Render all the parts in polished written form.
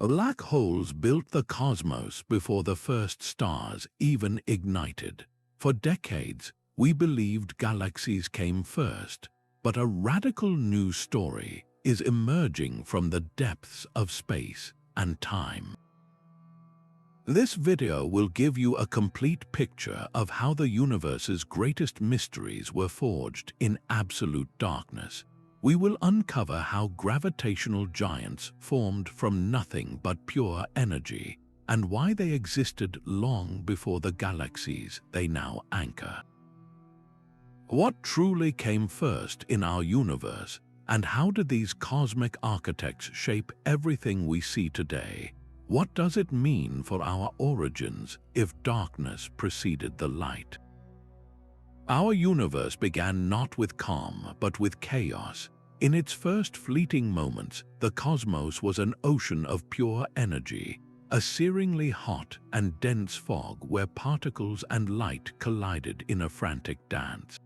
Black holes built the cosmos before the first stars even ignited. For decades, we believed galaxies came first, but a radical new story is emerging from the depths of space and time. This video will give you a complete picture of how the universe's greatest mysteries were forged in absolute darkness. We will uncover how gravitational giants formed from nothing but pure energy, and why they existed long before the galaxies they now anchor. What truly came first in our universe, and how did these cosmic architects shape everything we see today? What does it mean for our origins if darkness preceded the light? Our universe began not with calm, but with chaos. In its first fleeting moments, the cosmos was an ocean of pure energy, a searingly hot and dense fog where particles and light collided in a frantic dance.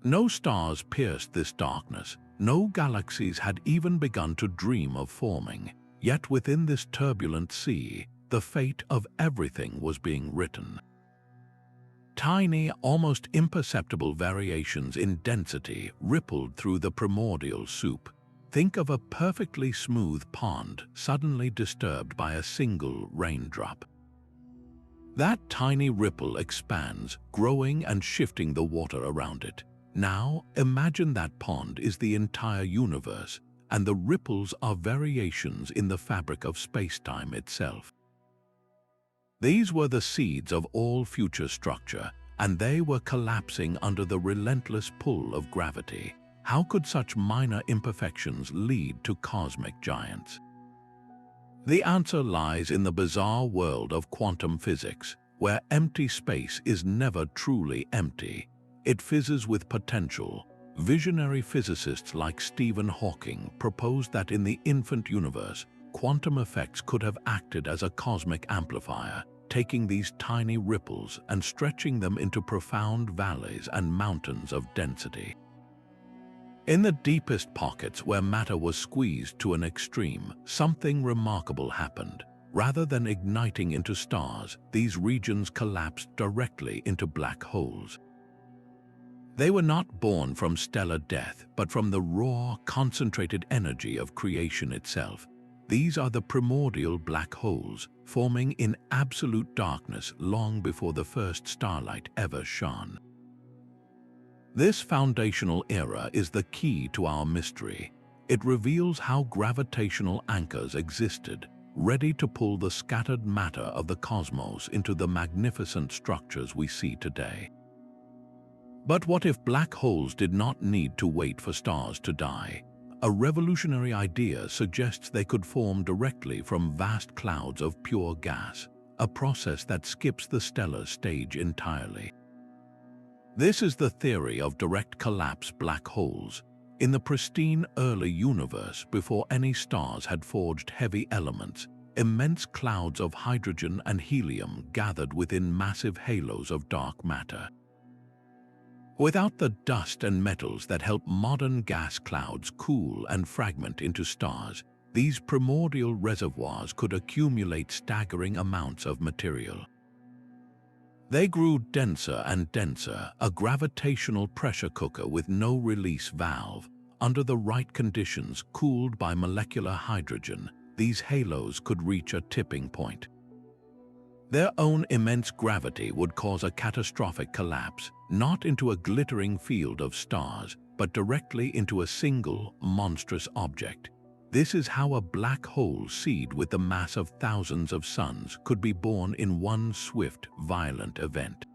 No stars pierced this darkness, no galaxies had even begun to dream of forming, yet within this turbulent sea, the fate of everything was being written. Tiny, almost imperceptible variations in density rippled through the primordial soup. Think of a perfectly smooth pond suddenly disturbed by a single raindrop. That tiny ripple expands, growing and shifting the water around it. Now, imagine that pond is the entire universe, and the ripples are variations in the fabric of spacetime itself. These were the seeds of all future structure, and they were collapsing under the relentless pull of gravity. How could such minor imperfections lead to cosmic giants? The answer lies in the bizarre world of quantum physics, where empty space is never truly empty. It fizzes with potential. Visionary physicists like Stephen Hawking proposed that in the infant universe, quantum effects could have acted as a cosmic amplifier, taking these tiny ripples and stretching them into profound valleys and mountains of density. In the deepest pockets where matter was squeezed to an extreme, something remarkable happened. Rather than igniting into stars, these regions collapsed directly into black holes. They were not born from stellar death, but from the raw, concentrated energy of creation itself. These are the primordial black holes, forming in absolute darkness long before the first starlight ever shone. This foundational era is the key to our mystery. It reveals how gravitational anchors existed, ready to pull the scattered matter of the cosmos into the magnificent structures we see today. But what if black holes did not need to wait for stars to die? A revolutionary idea suggests they could form directly from vast clouds of pure gas, a process that skips the stellar stage entirely. This is the theory of direct collapse black holes. In the pristine early universe, before any stars had forged heavy elements, immense clouds of hydrogen and helium gathered within massive halos of dark matter. Without the dust and metals that help modern gas clouds cool and fragment into stars, these primordial reservoirs could accumulate staggering amounts of material. They grew denser and denser, a gravitational pressure cooker with no release valve. Under the right conditions, cooled by molecular hydrogen, these halos could reach a tipping point. Their own immense gravity would cause a catastrophic collapse, not into a glittering field of stars, but directly into a single, monstrous object. This is how a black hole seed with the mass of thousands of suns could be born in one swift, violent event.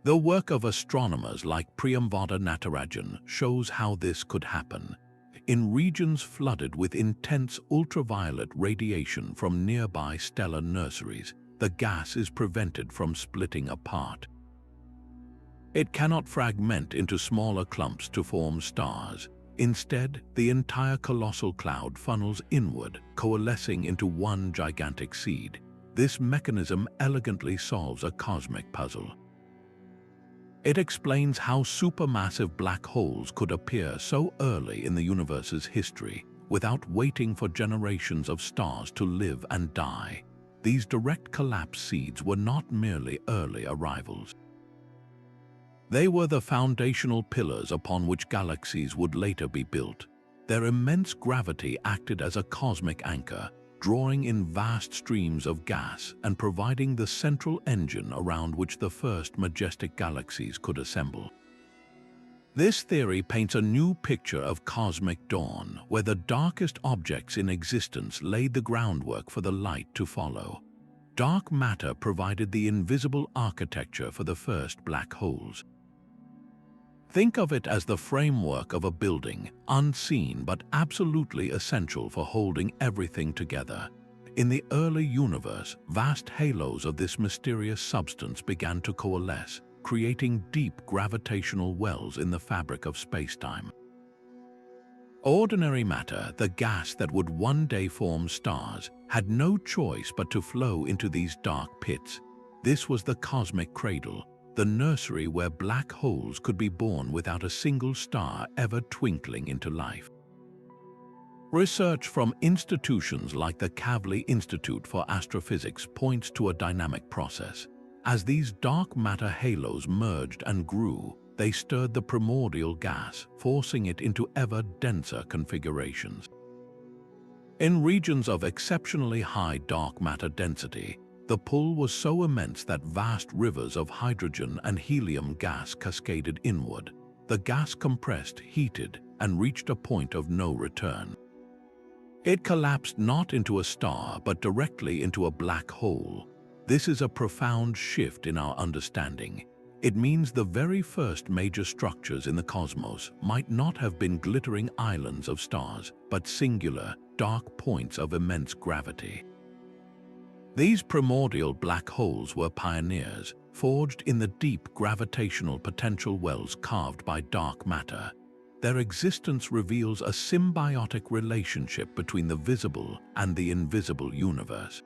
The work of astronomers like Primordial Natarajan shows how this could happen. In regions flooded with intense ultraviolet radiation from nearby stellar nurseries, the gas is prevented from splitting apart. It cannot fragment into smaller clumps to form stars. Instead, the entire colossal cloud funnels inward, coalescing into one gigantic seed. This mechanism elegantly solves a cosmic puzzle. It explains how supermassive black holes could appear so early in the universe's history, without waiting for generations of stars to live and die. These direct collapse seeds were not merely early arrivals. They were the foundational pillars upon which galaxies would later be built. Their immense gravity acted as a cosmic anchor, drawing in vast streams of gas and providing the central engine around which the first majestic galaxies could assemble. This theory paints a new picture of cosmic dawn, where the darkest objects in existence laid the groundwork for the light to follow. Dark matter provided the invisible architecture for the first black holes. Think of it as the framework of a building, unseen but absolutely essential for holding everything together. In the early universe, vast halos of this mysterious substance began to coalesce, creating deep gravitational wells in the fabric of spacetime. Ordinary matter, the gas that would one day form stars, had no choice but to flow into these dark pits. This was the cosmic cradle, the nursery where black holes could be born without a single star ever twinkling into life. Research from institutions like the Kavli Institute for Astrophysics points to a dynamic process. As these dark matter halos merged and grew, they stirred the primordial gas, forcing it into ever denser configurations. In regions of exceptionally high dark matter density, the pull was so immense that vast rivers of hydrogen and helium gas cascaded inward. The gas compressed, heated, and reached a point of no return. It collapsed not into a star but directly into a black hole. This is a profound shift in our understanding. It means the very first major structures in the cosmos might not have been glittering islands of stars, but singular, dark points of immense gravity. These primordial black holes were pioneers, forged in the deep gravitational potential wells carved by dark matter. Their existence reveals a symbiotic relationship between the visible and the invisible universe.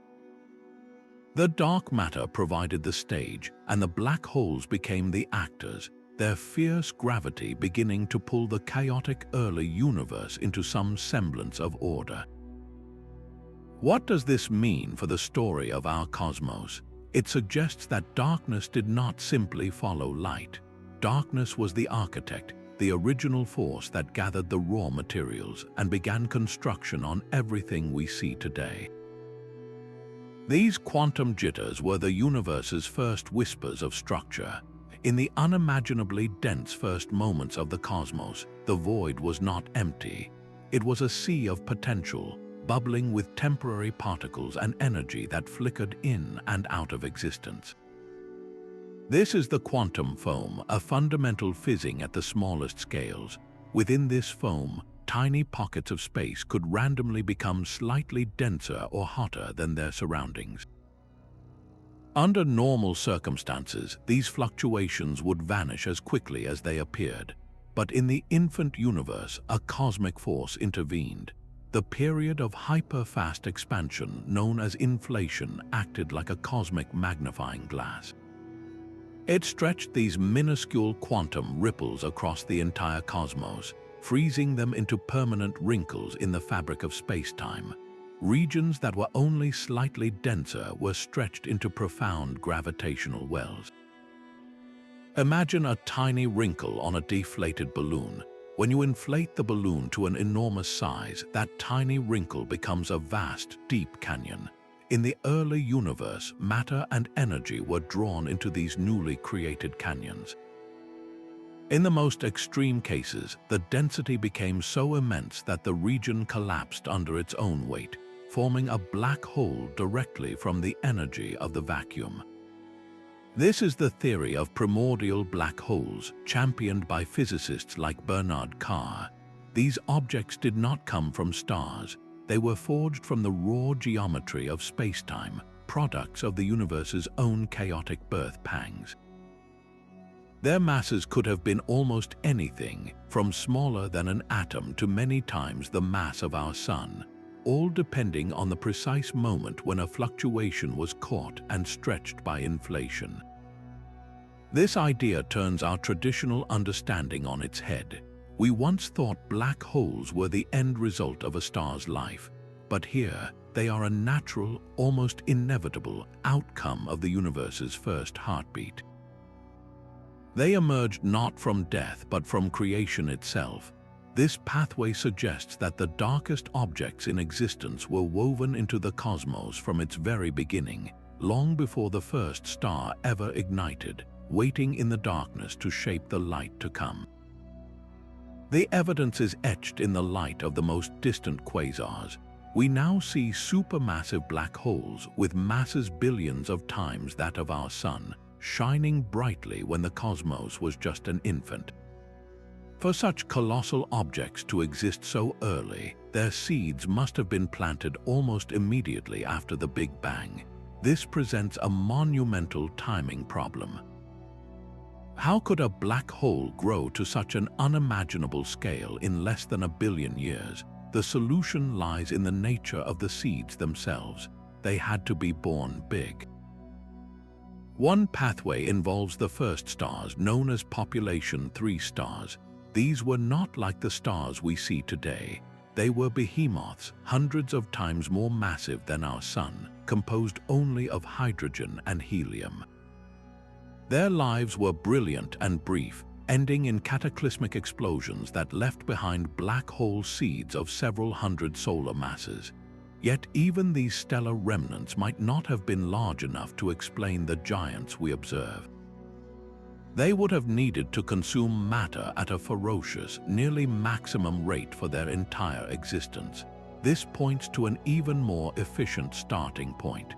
The dark matter provided the stage, and the black holes became the actors, their fierce gravity beginning to pull the chaotic early universe into some semblance of order. What does this mean for the story of our cosmos? It suggests that darkness did not simply follow light. Darkness was the architect, the original force that gathered the raw materials and began construction on everything we see today. These quantum jitters were the universe's first whispers of structure. In the unimaginably dense first moments of the cosmos, the void was not empty. It was a sea of potential, bubbling with temporary particles and energy that flickered in and out of existence. This is the quantum foam, a fundamental fizzing at the smallest scales. Within this foam, tiny pockets of space could randomly become slightly denser or hotter than their surroundings. Under normal circumstances, these fluctuations would vanish as quickly as they appeared. But in the infant universe, a cosmic force intervened. The period of hyper-fast expansion, known as inflation, acted like a cosmic magnifying glass. It stretched these minuscule quantum ripples across the entire cosmos, freezing them into permanent wrinkles in the fabric of space-time. Regions that were only slightly denser were stretched into profound gravitational wells. Imagine a tiny wrinkle on a deflated balloon. When you inflate the balloon to an enormous size, that tiny wrinkle becomes a vast, deep canyon. In the early universe, matter and energy were drawn into these newly created canyons. In the most extreme cases, the density became so immense that the region collapsed under its own weight, forming a black hole directly from the energy of the vacuum. This is the theory of primordial black holes, championed by physicists like Bernard Carr. These objects did not come from stars. They were forged from the raw geometry of spacetime, products of the universe's own chaotic birth pangs. Their masses could have been almost anything, from smaller than an atom to many times the mass of our Sun, all depending on the precise moment when a fluctuation was caught and stretched by inflation. This idea turns our traditional understanding on its head. We once thought black holes were the end result of a star's life, but here they are a natural, almost inevitable outcome of the universe's first heartbeat. They emerged not from death but from creation itself. This pathway suggests that the darkest objects in existence were woven into the cosmos from its very beginning, long before the first star ever ignited, waiting in the darkness to shape the light to come. The evidence is etched in the light of the most distant quasars. We now see supermassive black holes with masses billions of times that of our Sun, shining brightly when the cosmos was just an infant. For such colossal objects to exist so early, their seeds must have been planted almost immediately after the Big Bang. This presents a monumental timing problem. How could a black hole grow to such an unimaginable scale in less than 1 billion years? The solution lies in the nature of the seeds themselves. They had to be born big. One pathway involves the first stars, known as population 3 stars. These were not like the stars we see today. They were behemoths, hundreds of times more massive than our Sun, composed only of hydrogen and helium. Their lives were brilliant and brief, ending in cataclysmic explosions that left behind black hole seeds of several hundred solar masses. Yet even these stellar remnants might not have been large enough to explain the giants we observe. They would have needed to consume matter at a ferocious, nearly maximum rate for their entire existence. This points to an even more efficient starting point.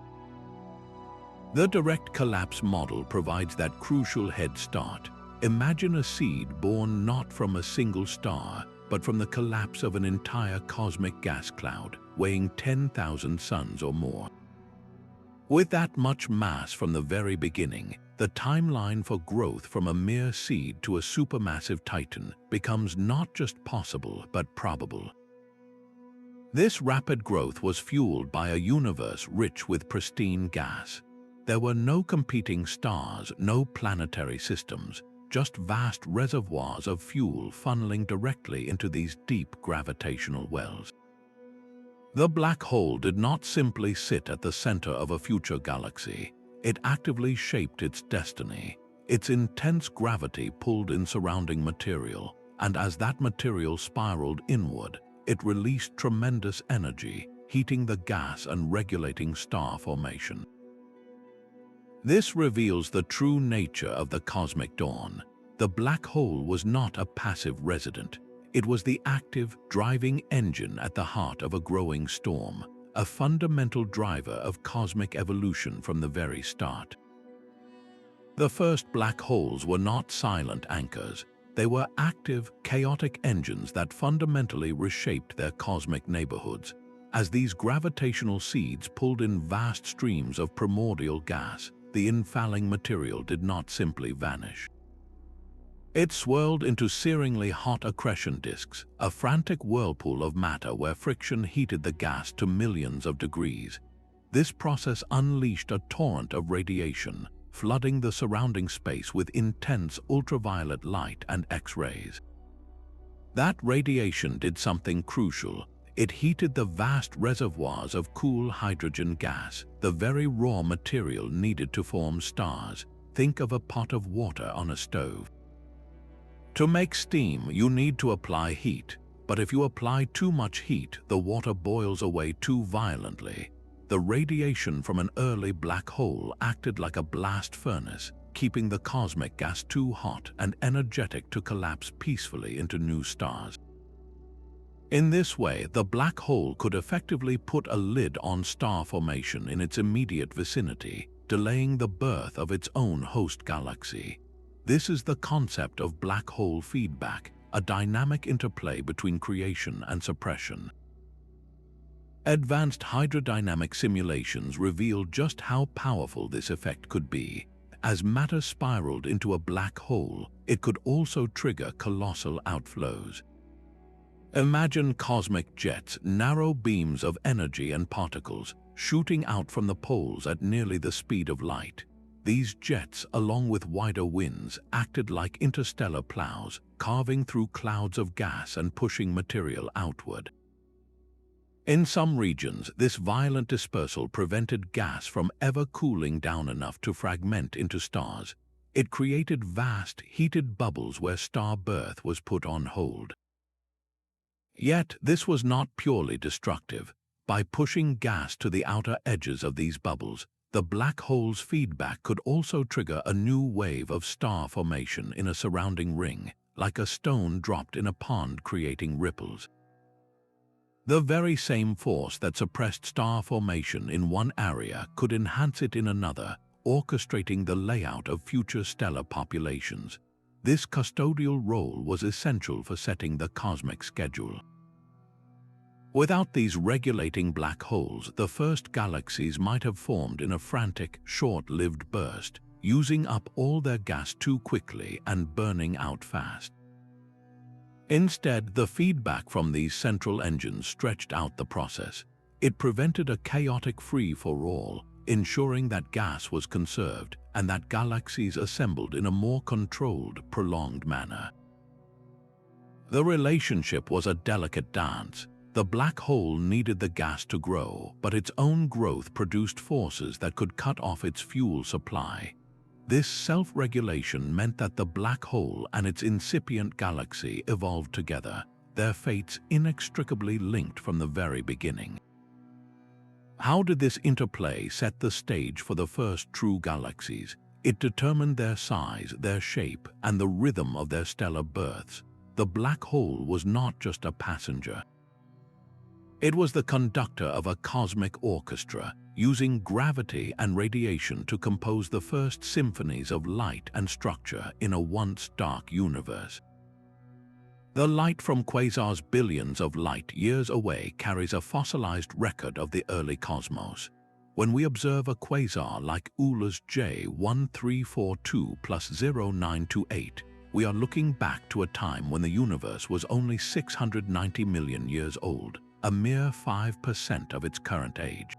The direct collapse model provides that crucial head start. Imagine a seed born not from a single star, but from the collapse of an entire cosmic gas cloud, weighing 10,000 suns or more. With that much mass from the very beginning, the timeline for growth from a mere seed to a supermassive titan becomes not just possible but probable. This rapid growth was fueled by a universe rich with pristine gas. There were no competing stars, no planetary systems, just vast reservoirs of fuel funneling directly into these deep gravitational wells. The black hole did not simply sit at the center of a future galaxy. It actively shaped its destiny. Its intense gravity pulled in surrounding material, and as that material spiraled inward, it released tremendous energy, heating the gas and regulating star formation. This reveals the true nature of the cosmic dawn. The black hole was not a passive resident. It was the active, driving engine at the heart of a growing storm, a fundamental driver of cosmic evolution from the very start. The first black holes were not silent anchors. They were active, chaotic engines that fundamentally reshaped their cosmic neighborhoods. As these gravitational seeds pulled in vast streams of primordial gas, the infalling material did not simply vanish. It swirled into searingly hot accretion disks, a frantic whirlpool of matter where friction heated the gas to millions of degrees. This process unleashed a torrent of radiation, flooding the surrounding space with intense ultraviolet light and X-rays. That radiation did something crucial. It heated the vast reservoirs of cool hydrogen gas, the very raw material needed to form stars. Think of a pot of water on a stove. To make steam, you need to apply heat, but if you apply too much heat, the water boils away too violently. The radiation from an early black hole acted like a blast furnace, keeping the cosmic gas too hot and energetic to collapse peacefully into new stars. In this way, the black hole could effectively put a lid on star formation in its immediate vicinity, delaying the birth of its own host galaxy. This is the concept of black hole feedback, a dynamic interplay between creation and suppression. Advanced hydrodynamic simulations revealed just how powerful this effect could be. As matter spiraled into a black hole, it could also trigger colossal outflows. Imagine cosmic jets, narrow beams of energy and particles, shooting out from the poles at nearly the speed of light. These jets, along with wider winds, acted like interstellar plows, carving through clouds of gas and pushing material outward. In some regions, this violent dispersal prevented gas from ever cooling down enough to fragment into stars. It created vast, heated bubbles where star birth was put on hold. Yet, this was not purely destructive. By pushing gas to the outer edges of these bubbles, the black hole's feedback could also trigger a new wave of star formation in a surrounding ring, like a stone dropped in a pond creating ripples. The very same force that suppressed star formation in one area could enhance it in another, orchestrating the layout of future stellar populations. This custodial role was essential for setting the cosmic schedule. Without these regulating black holes, the first galaxies might have formed in a frantic, short-lived burst, using up all their gas too quickly and burning out fast. Instead, the feedback from these central engines stretched out the process. It prevented a chaotic free-for-all, ensuring that gas was conserved and that galaxies assembled in a more controlled, prolonged manner. The relationship was a delicate dance. The black hole needed the gas to grow, but its own growth produced forces that could cut off its fuel supply. This self-regulation meant that the black hole and its incipient galaxy evolved together, their fates inextricably linked from the very beginning. How did this interplay set the stage for the first true galaxies? It determined their size, their shape, and the rhythm of their stellar births. The black hole was not just a passenger. It was the conductor of a cosmic orchestra, using gravity and radiation to compose the first symphonies of light and structure in a once dark universe. The light from quasars billions of light years away carries a fossilized record of the early cosmos. When we observe a quasar like Euler's J1342 plus 0928, we are looking back to a time when the universe was only 690 million years old, a mere 5% of its current age.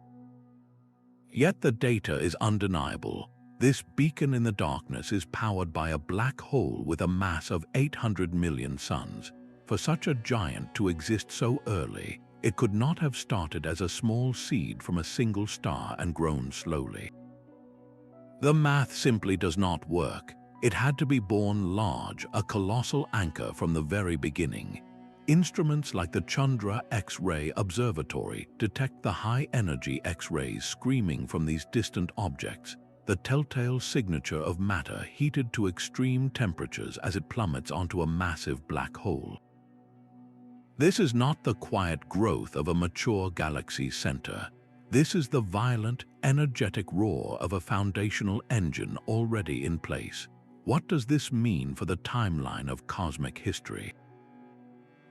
Yet the data is undeniable. This beacon in the darkness is powered by a black hole with a mass of 800 million suns. For such a giant to exist so early, it could not have started as a small seed from a single star and grown slowly. The math simply does not work. It had to be born large, a colossal anchor from the very beginning. Instruments like the Chandra X-ray Observatory detect the high-energy X-rays screaming from these distant objects, the telltale signature of matter heated to extreme temperatures as it plummets onto a massive black hole. This is not the quiet growth of a mature galaxy's center. This is the violent, energetic roar of a foundational engine already in place. What does this mean for the timeline of cosmic history?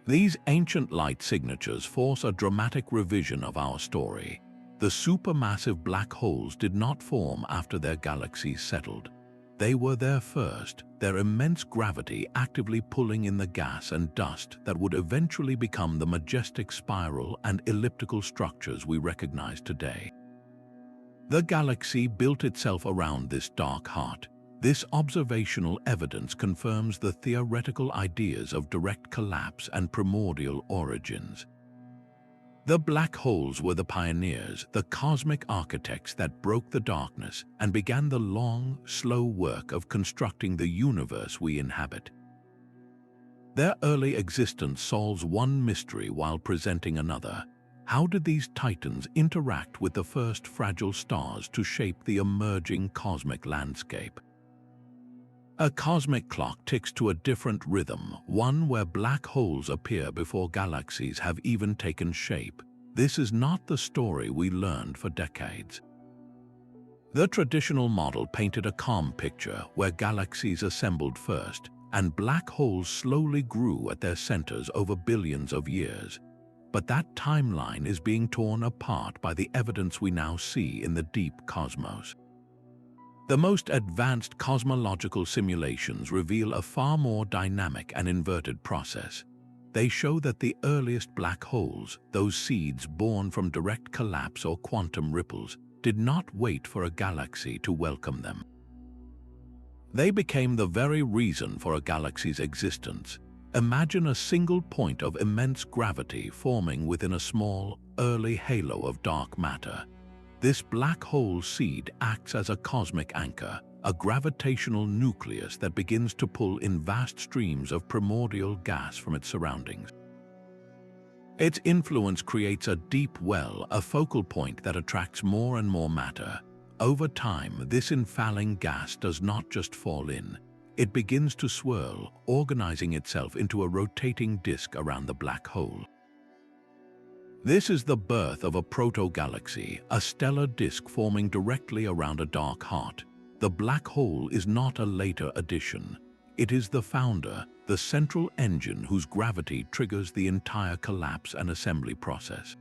These ancient light signatures force a dramatic revision of our story. The supermassive black holes did not form after their galaxies settled. They were there first, their immense gravity actively pulling in the gas and dust that would eventually become the majestic spiral and elliptical structures we recognize today. The galaxy built itself around this dark heart. This observational evidence confirms the theoretical ideas of direct collapse and primordial origins. The black holes were the pioneers, the cosmic architects that broke the darkness and began the long, slow work of constructing the universe we inhabit. Their early existence solves one mystery while presenting another. How did these titans interact with the first fragile stars to shape the emerging cosmic landscape? A cosmic clock ticks to a different rhythm, one where black holes appear before galaxies have even taken shape. This is not the story we learned for decades. The traditional model painted a calm picture where galaxies assembled first, and black holes slowly grew at their centers over billions of years. But that timeline is being torn apart by the evidence we now see in the deep cosmos. The most advanced cosmological simulations reveal a far more dynamic and inverted process. They show that the earliest black holes, those seeds born from direct collapse or quantum ripples, did not wait for a galaxy to welcome them. They became the very reason for a galaxy's existence. Imagine a single point of immense gravity forming within a small, early halo of dark matter. This black hole seed acts as a cosmic anchor, a gravitational nucleus that begins to pull in vast streams of primordial gas from its surroundings. Its influence creates a deep well, a focal point that attracts more and more matter. Over time, this infalling gas does not just fall in. It begins to swirl, organizing itself into a rotating disk around the black hole. This is the birth of a proto-galaxy, a stellar disk forming directly around a dark heart. The black hole is not a later addition. It is the founder, the central engine whose gravity triggers the entire collapse and assembly process.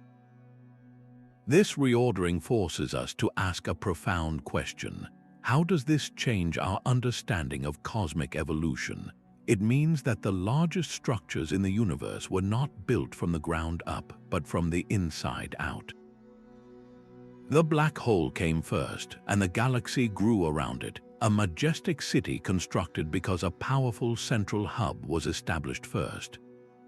This reordering forces us to ask a profound question. How does this change our understanding of cosmic evolution? It means that the largest structures in the universe were not built from the ground up, but from the inside out. The black hole came first, and the galaxy grew around it, a majestic city constructed because a powerful central hub was established first.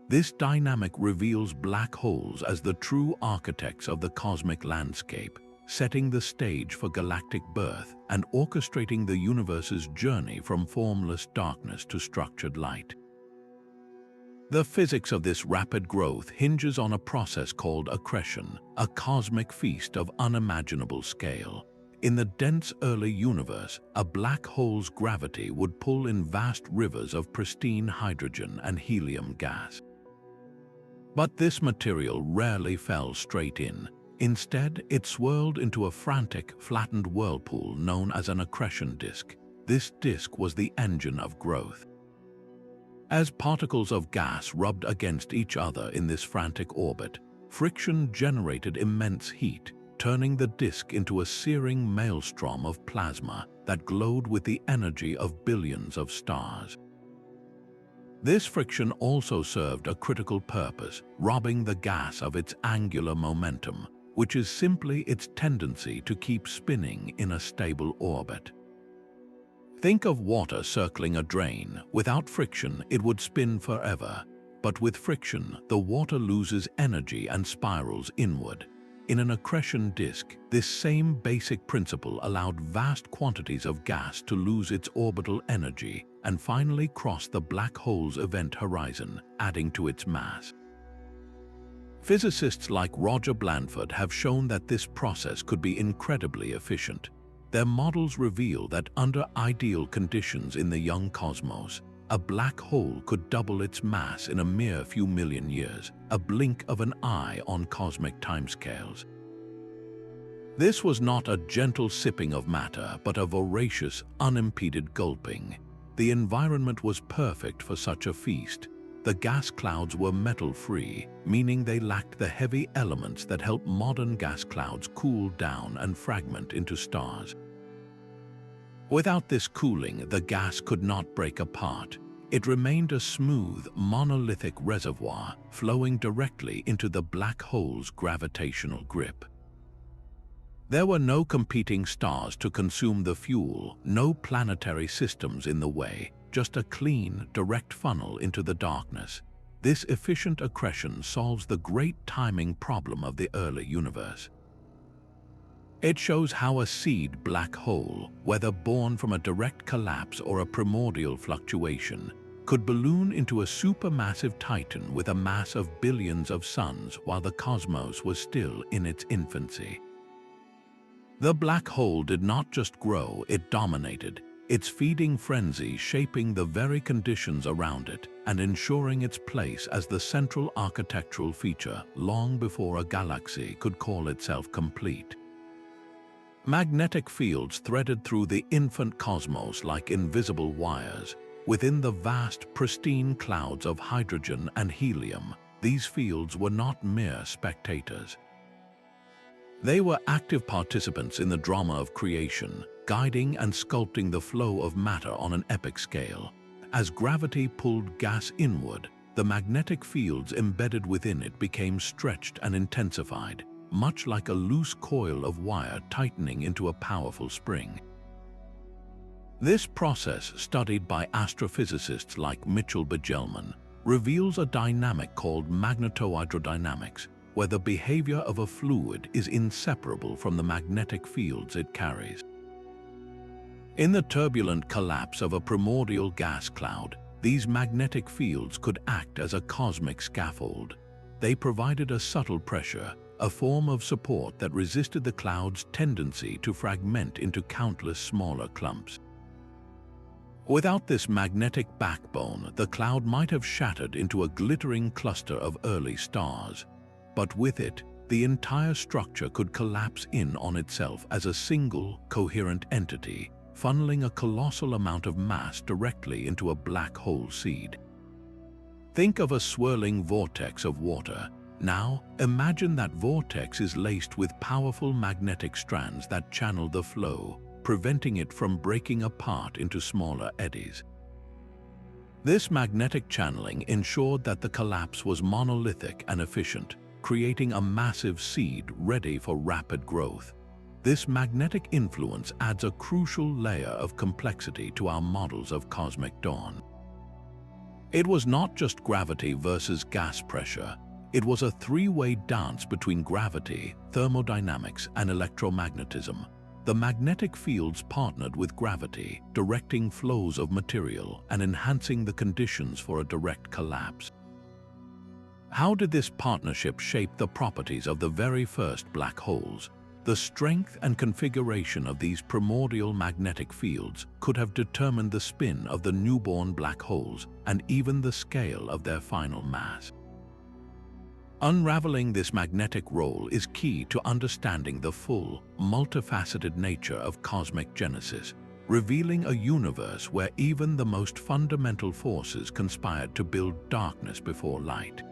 This dynamic reveals black holes as the true architects of the cosmic landscape, setting the stage for galactic birth and orchestrating the universe's journey from formless darkness to structured light. The physics of this rapid growth hinges on a process called accretion, a cosmic feast of unimaginable scale. In the dense early universe, a black hole's gravity would pull in vast rivers of pristine hydrogen and helium gas. But this material rarely fell straight in. Instead, it swirled into a frantic, flattened whirlpool known as an accretion disk. This disk was the engine of growth. As particles of gas rubbed against each other in this frantic orbit, friction generated immense heat, turning the disk into a searing maelstrom of plasma that glowed with the energy of billions of stars. This friction also served a critical purpose, robbing the gas of its angular momentum, which is simply its tendency to keep spinning in a stable orbit. Think of water circling a drain. Without friction, it would spin forever. But with friction, the water loses energy and spirals inward. In an accretion disk, this same basic principle allowed vast quantities of gas to lose its orbital energy and finally cross the black hole's event horizon, adding to its mass. Physicists like Roger Blandford have shown that this process could be incredibly efficient. Their models reveal that under ideal conditions in the young cosmos, a black hole could double its mass in a mere few million years, a blink of an eye on cosmic timescales. This was not a gentle sipping of matter, but a voracious, unimpeded gulping. The environment was perfect for such a feast. The gas clouds were metal-free, meaning they lacked the heavy elements that help modern gas clouds cool down and fragment into stars. Without this cooling, the gas could not break apart. It remained a smooth, monolithic reservoir flowing directly into the black hole's gravitational grip. There were no competing stars to consume the fuel, no planetary systems in the way, just a clean, direct funnel into the darkness. This efficient accretion solves the great timing problem of the early universe. It shows how a seed black hole, whether born from a direct collapse or a primordial fluctuation, could balloon into a supermassive titan with a mass of billions of suns while the cosmos was still in its infancy. The black hole did not just grow, it dominated, its feeding frenzy shaping the very conditions around it and ensuring its place as the central architectural feature long before a galaxy could call itself complete. Magnetic fields threaded through the infant cosmos like invisible wires. Within the vast, pristine clouds of hydrogen and helium, these fields were not mere spectators. They were active participants in the drama of creation, guiding and sculpting the flow of matter on an epic scale. As gravity pulled gas inward, the magnetic fields embedded within it became stretched and intensified, much like a loose coil of wire tightening into a powerful spring. This process, studied by astrophysicists like Mitchell Begelman, reveals a dynamic called magnetohydrodynamics, where the behavior of a fluid is inseparable from the magnetic fields it carries. In the turbulent collapse of a primordial gas cloud, these magnetic fields could act as a cosmic scaffold. They provided a subtle pressure, a form of support that resisted the cloud's tendency to fragment into countless smaller clumps. Without this magnetic backbone, the cloud might have shattered into a glittering cluster of early stars. But with it, the entire structure could collapse in on itself as a single, coherent entity, funneling a colossal amount of mass directly into a black hole seed. Think of a swirling vortex of water. Now, imagine that vortex is laced with powerful magnetic strands that channel the flow, preventing it from breaking apart into smaller eddies. This magnetic channeling ensured that the collapse was monolithic and efficient, creating a massive seed ready for rapid growth. This magnetic influence adds a crucial layer of complexity to our models of cosmic dawn. It was not just gravity versus gas pressure. It was a three-way dance between gravity, thermodynamics, and electromagnetism. The magnetic fields partnered with gravity, directing flows of material and enhancing the conditions for a direct collapse. How did this partnership shape the properties of the very first black holes? The strength and configuration of these primordial magnetic fields could have determined the spin of the newborn black holes and even the scale of their final mass. Unraveling this magnetic role is key to understanding the full, multifaceted nature of cosmic genesis, revealing a universe where even the most fundamental forces conspired to build darkness before light.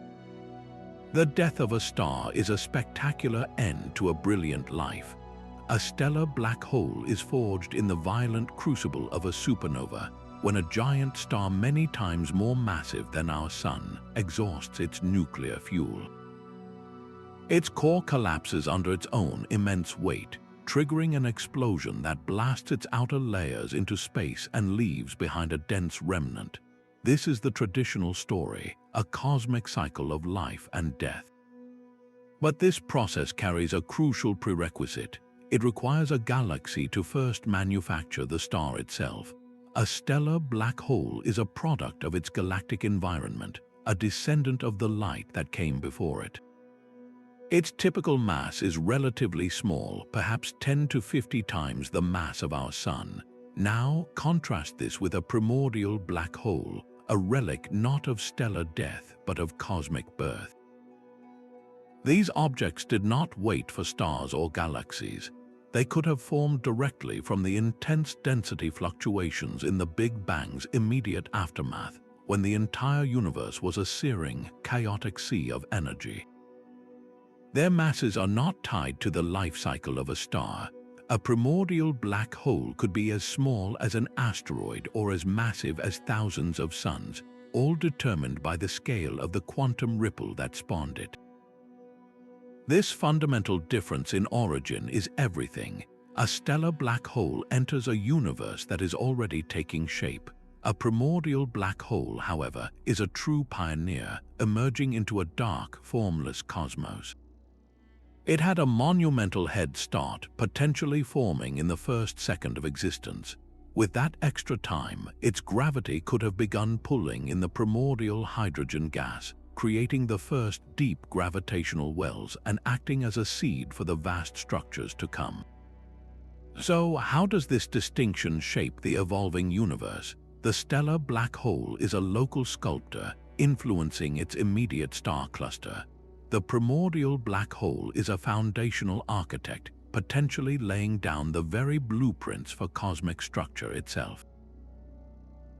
The death of a star is a spectacular end to a brilliant life. A stellar black hole is forged in the violent crucible of a supernova, when a giant star many times more massive than our Sun exhausts its nuclear fuel. Its core collapses under its own immense weight, triggering an explosion that blasts its outer layers into space and leaves behind a dense remnant. This is the traditional story, a cosmic cycle of life and death. But this process carries a crucial prerequisite. It requires a galaxy to first manufacture the star itself. A stellar black hole is a product of its galactic environment, a descendant of the light that came before it. Its typical mass is relatively small, perhaps 10 to 50 times the mass of our Sun. Now, contrast this with a primordial black hole, a relic not of stellar death but of cosmic birth. These objects did not wait for stars or galaxies. They could have formed directly from the intense density fluctuations in the Big Bang's immediate aftermath, when the entire universe was a searing, chaotic sea of energy. Their masses are not tied to the life cycle of a star. A primordial black hole could be as small as an asteroid or as massive as thousands of suns, all determined by the scale of the quantum ripple that spawned it. This fundamental difference in origin is everything. A stellar black hole enters a universe that is already taking shape. A primordial black hole, however, is a true pioneer, emerging into a dark, formless cosmos. It had a monumental head start, potentially forming in the first second of existence. With that extra time, its gravity could have begun pulling in the primordial hydrogen gas, creating the first deep gravitational wells and acting as a seed for the vast structures to come. So, how does this distinction shape the evolving universe? The stellar black hole is a local sculptor, influencing its immediate star cluster. The primordial black hole is a foundational architect, potentially laying down the very blueprints for cosmic structure itself.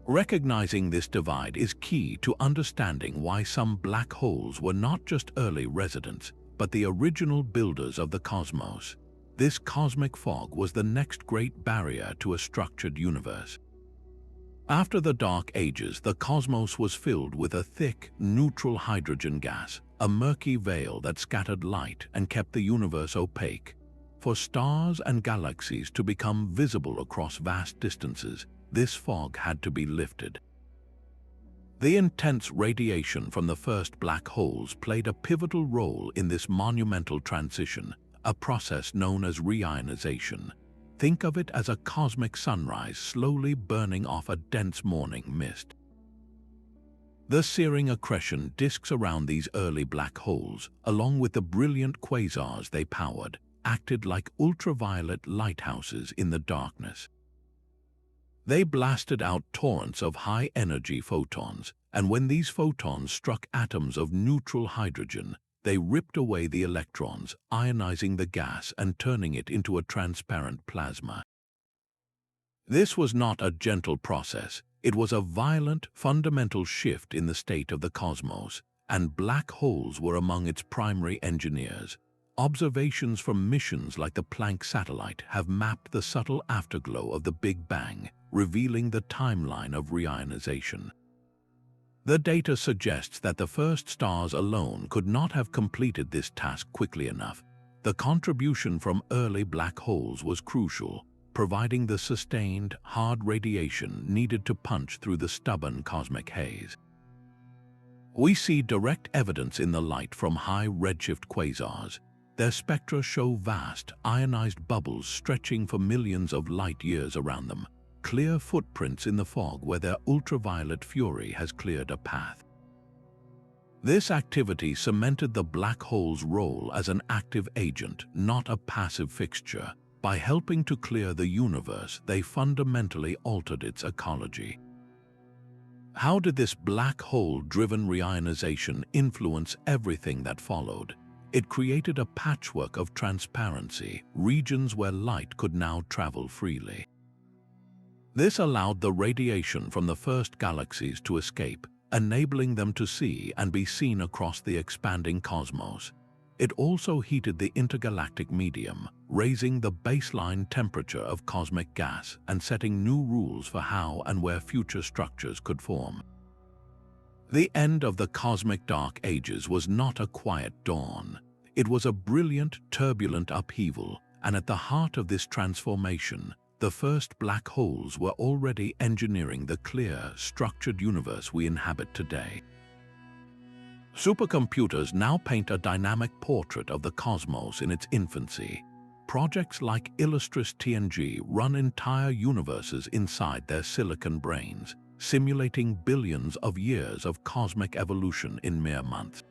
Recognizing this divide is key to understanding why some black holes were not just early residents, but the original builders of the cosmos. This cosmic fog was the next great barrier to a structured universe. After the Dark Ages, the cosmos was filled with a thick, neutral hydrogen gas, a murky veil that scattered light and kept the universe opaque. For stars and galaxies to become visible across vast distances, this fog had to be lifted. The intense radiation from the first black holes played a pivotal role in this monumental transition, a process known as reionization. Think of it as a cosmic sunrise slowly burning off a dense morning mist. The searing accretion disks around these early black holes, along with the brilliant quasars they powered, acted like ultraviolet lighthouses in the darkness. They blasted out torrents of high-energy photons, and when these photons struck atoms of neutral hydrogen, they ripped away the electrons, ionizing the gas and turning it into a transparent plasma. This was not a gentle process. It was a violent, fundamental shift in the state of the cosmos, and black holes were among its primary engineers. Observations from missions like the Planck satellite have mapped the subtle afterglow of the Big Bang, revealing the timeline of reionization. The data suggests that the first stars alone could not have completed this task quickly enough. The contribution from early black holes was crucial, providing the sustained, hard radiation needed to punch through the stubborn cosmic haze. We see direct evidence in the light from high redshift quasars. Their spectra show vast, ionized bubbles stretching for millions of light-years around them, clear footprints in the fog where their ultraviolet fury has cleared a path. This activity cemented the black hole's role as an active agent, not a passive fixture. By helping to clear the universe, they fundamentally altered its ecology. How did this black hole-driven reionization influence everything that followed? It created a patchwork of transparency, regions where light could now travel freely. This allowed the radiation from the first galaxies to escape, enabling them to see and be seen across the expanding cosmos. It also heated the intergalactic medium, raising the baseline temperature of cosmic gas and setting new rules for how and where future structures could form. The end of the cosmic dark ages was not a quiet dawn. It was a brilliant, turbulent upheaval, and at the heart of this transformation, the first black holes were already engineering the clear, structured universe we inhabit today. Supercomputers now paint a dynamic portrait of the cosmos in its infancy. Projects like Illustris TNG run entire universes inside their silicon brains, simulating billions of years of cosmic evolution in mere months.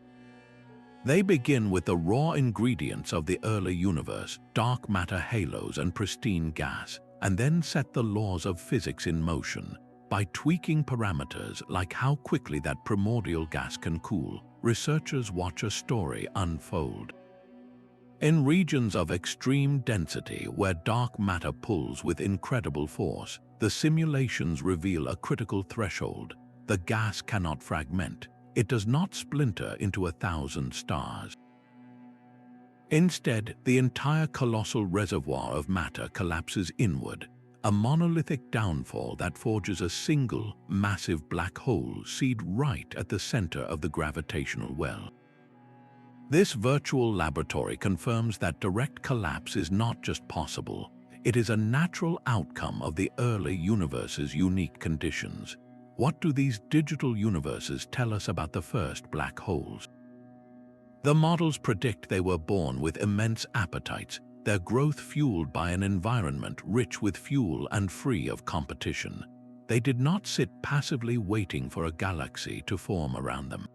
They begin with the raw ingredients of the early universe, dark matter halos and pristine gas, and then set the laws of physics in motion. By tweaking parameters like how quickly that primordial gas can cool, researchers watch a story unfold. In regions of extreme density where dark matter pulls with incredible force, the simulations reveal a critical threshold. The gas cannot fragment. It does not splinter into 1,000 stars. Instead, the entire colossal reservoir of matter collapses inward, a monolithic downfall that forges a single, massive black hole seed right at the center of the gravitational well. This virtual laboratory confirms that direct collapse is not just possible, it is a natural outcome of the early universe's unique conditions. What do these digital universes tell us about the first black holes? The models predict they were born with immense appetites, their growth fueled by an environment rich with fuel and free of competition. They did not sit passively waiting for a galaxy to form around them.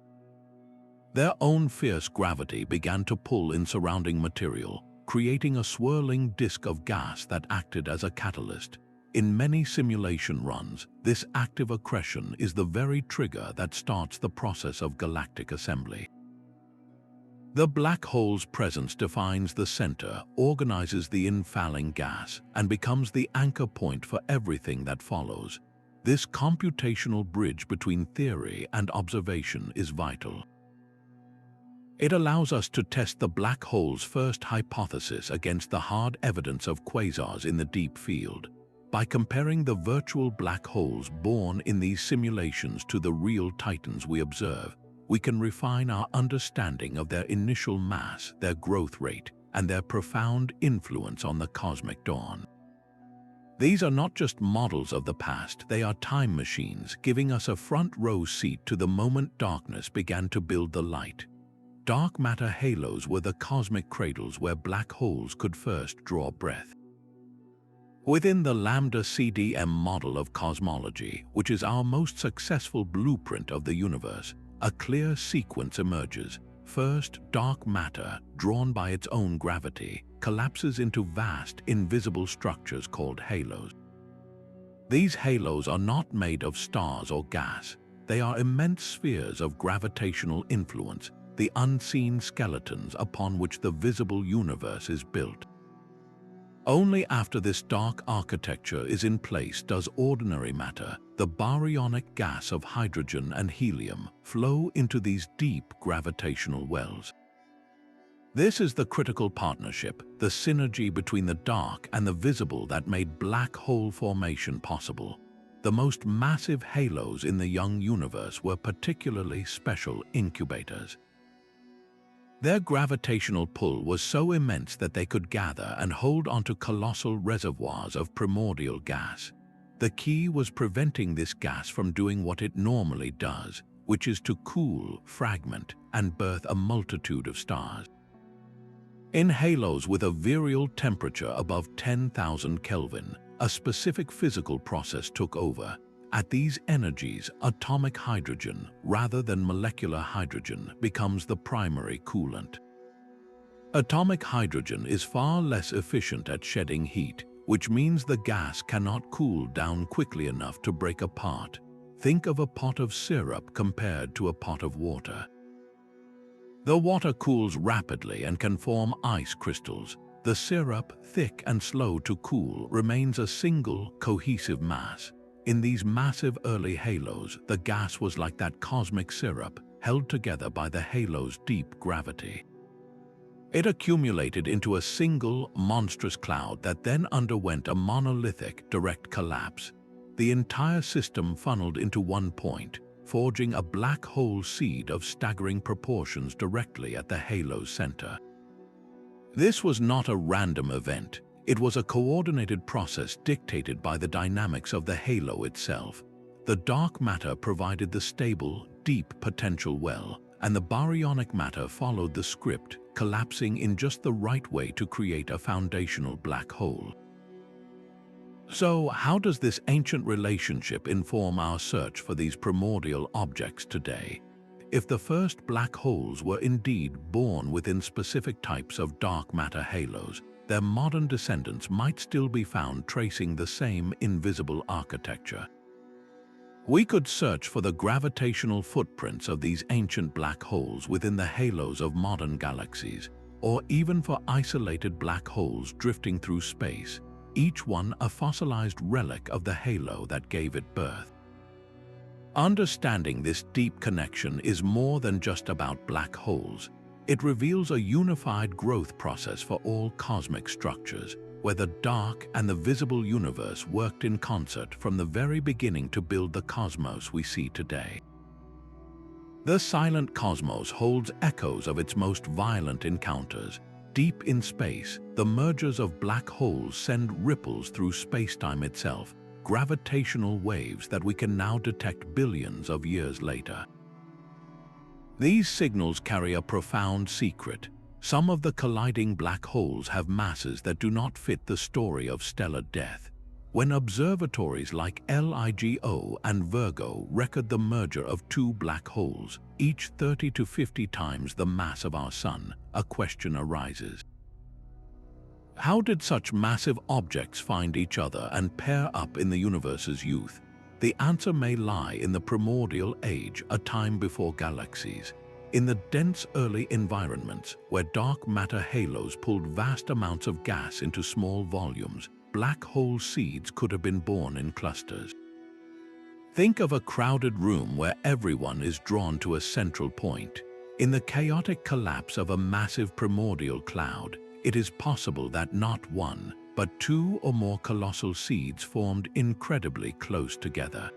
Their own fierce gravity began to pull in surrounding material, creating a swirling disk of gas that acted as a catalyst. In many simulation runs, this active accretion is the very trigger that starts the process of galactic assembly. The black hole's presence defines the center, organizes the infalling gas, and becomes the anchor point for everything that follows. This computational bridge between theory and observation is vital. It allows us to test the black hole's first hypothesis against the hard evidence of quasars in the deep field. By comparing the virtual black holes born in these simulations to the real titans we observe, we can refine our understanding of their initial mass, their growth rate, and their profound influence on the cosmic dawn. These are not just models of the past, they are time machines, giving us a front-row seat to the moment darkness began to build the light. Dark matter halos were the cosmic cradles where black holes could first draw breath. Within the lambda CDM model of cosmology, which is our most successful blueprint of the universe, a clear sequence emerges. First, dark matter, drawn by its own gravity, collapses into vast, invisible structures called halos. These halos are not made of stars or gas. They are immense spheres of gravitational influence, the unseen skeletons upon which the visible universe is built. Only after this dark architecture is in place does ordinary matter, the baryonic gas of hydrogen and helium, flow into these deep gravitational wells. This is the critical partnership, the synergy between the dark and the visible that made black hole formation possible. The most massive halos in the young universe were particularly special incubators. Their gravitational pull was so immense that they could gather and hold onto colossal reservoirs of primordial gas. The key was preventing this gas from doing what it normally does, which is to cool, fragment, and birth a multitude of stars. In halos with a virial temperature above 10,000 Kelvin, a specific physical process took over. At these energies, atomic hydrogen, rather than molecular hydrogen, becomes the primary coolant. Atomic hydrogen is far less efficient at shedding heat, which means the gas cannot cool down quickly enough to break apart. Think of a pot of syrup compared to a pot of water. The water cools rapidly and can form ice crystals. The syrup, thick and slow to cool, remains a single, cohesive mass. In these massive early halos, the gas was like that cosmic syrup, held together by the halo's deep gravity. It accumulated into a single, monstrous cloud that then underwent a monolithic, direct collapse. The entire system funneled into one point, forging a black hole seed of staggering proportions directly at the halo's center. This was not a random event. It was a coordinated process dictated by the dynamics of the halo itself. The dark matter provided the stable, deep potential well, and the baryonic matter followed the script, collapsing in just the right way to create a foundational black hole. So, how does this ancient relationship inform our search for these primordial objects today? If the first black holes were indeed born within specific types of dark matter halos, their modern descendants might still be found tracing the same invisible architecture. We could search for the gravitational footprints of these ancient black holes within the halos of modern galaxies, or even for isolated black holes drifting through space, each one a fossilized relic of the halo that gave it birth. Understanding this deep connection is more than just about black holes. It reveals a unified growth process for all cosmic structures, where the dark and the visible universe worked in concert from the very beginning to build the cosmos we see today. The silent cosmos holds echoes of its most violent encounters. Deep in space, the mergers of black holes send ripples through spacetime itself, gravitational waves that we can now detect billions of years later. These signals carry a profound secret. Some of the colliding black holes have masses that do not fit the story of stellar death. When observatories like LIGO and Virgo record the merger of two black holes, each 30 to 50 times the mass of our Sun, a question arises. How did such massive objects find each other and pair up in the universe's youth? The answer may lie in the primordial age, a time before galaxies. In the dense early environments, where dark matter halos pulled vast amounts of gas into small volumes, black hole seeds could have been born in clusters. Think of a crowded room where everyone is drawn to a central point. In the chaotic collapse of a massive primordial cloud, it is possible that not one, but two or more colossal seeds formed incredibly close together.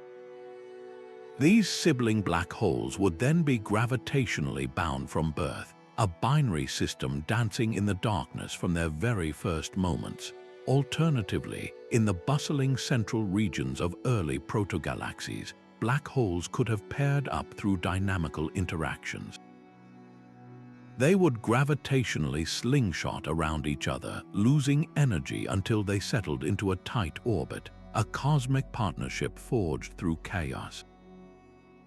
These sibling black holes would then be gravitationally bound from birth, a binary system dancing in the darkness from their very first moments. Alternatively, in the bustling central regions of early protogalaxies, black holes could have paired up through dynamical interactions. They would gravitationally slingshot around each other, losing energy until they settled into a tight orbit, a cosmic partnership forged through chaos.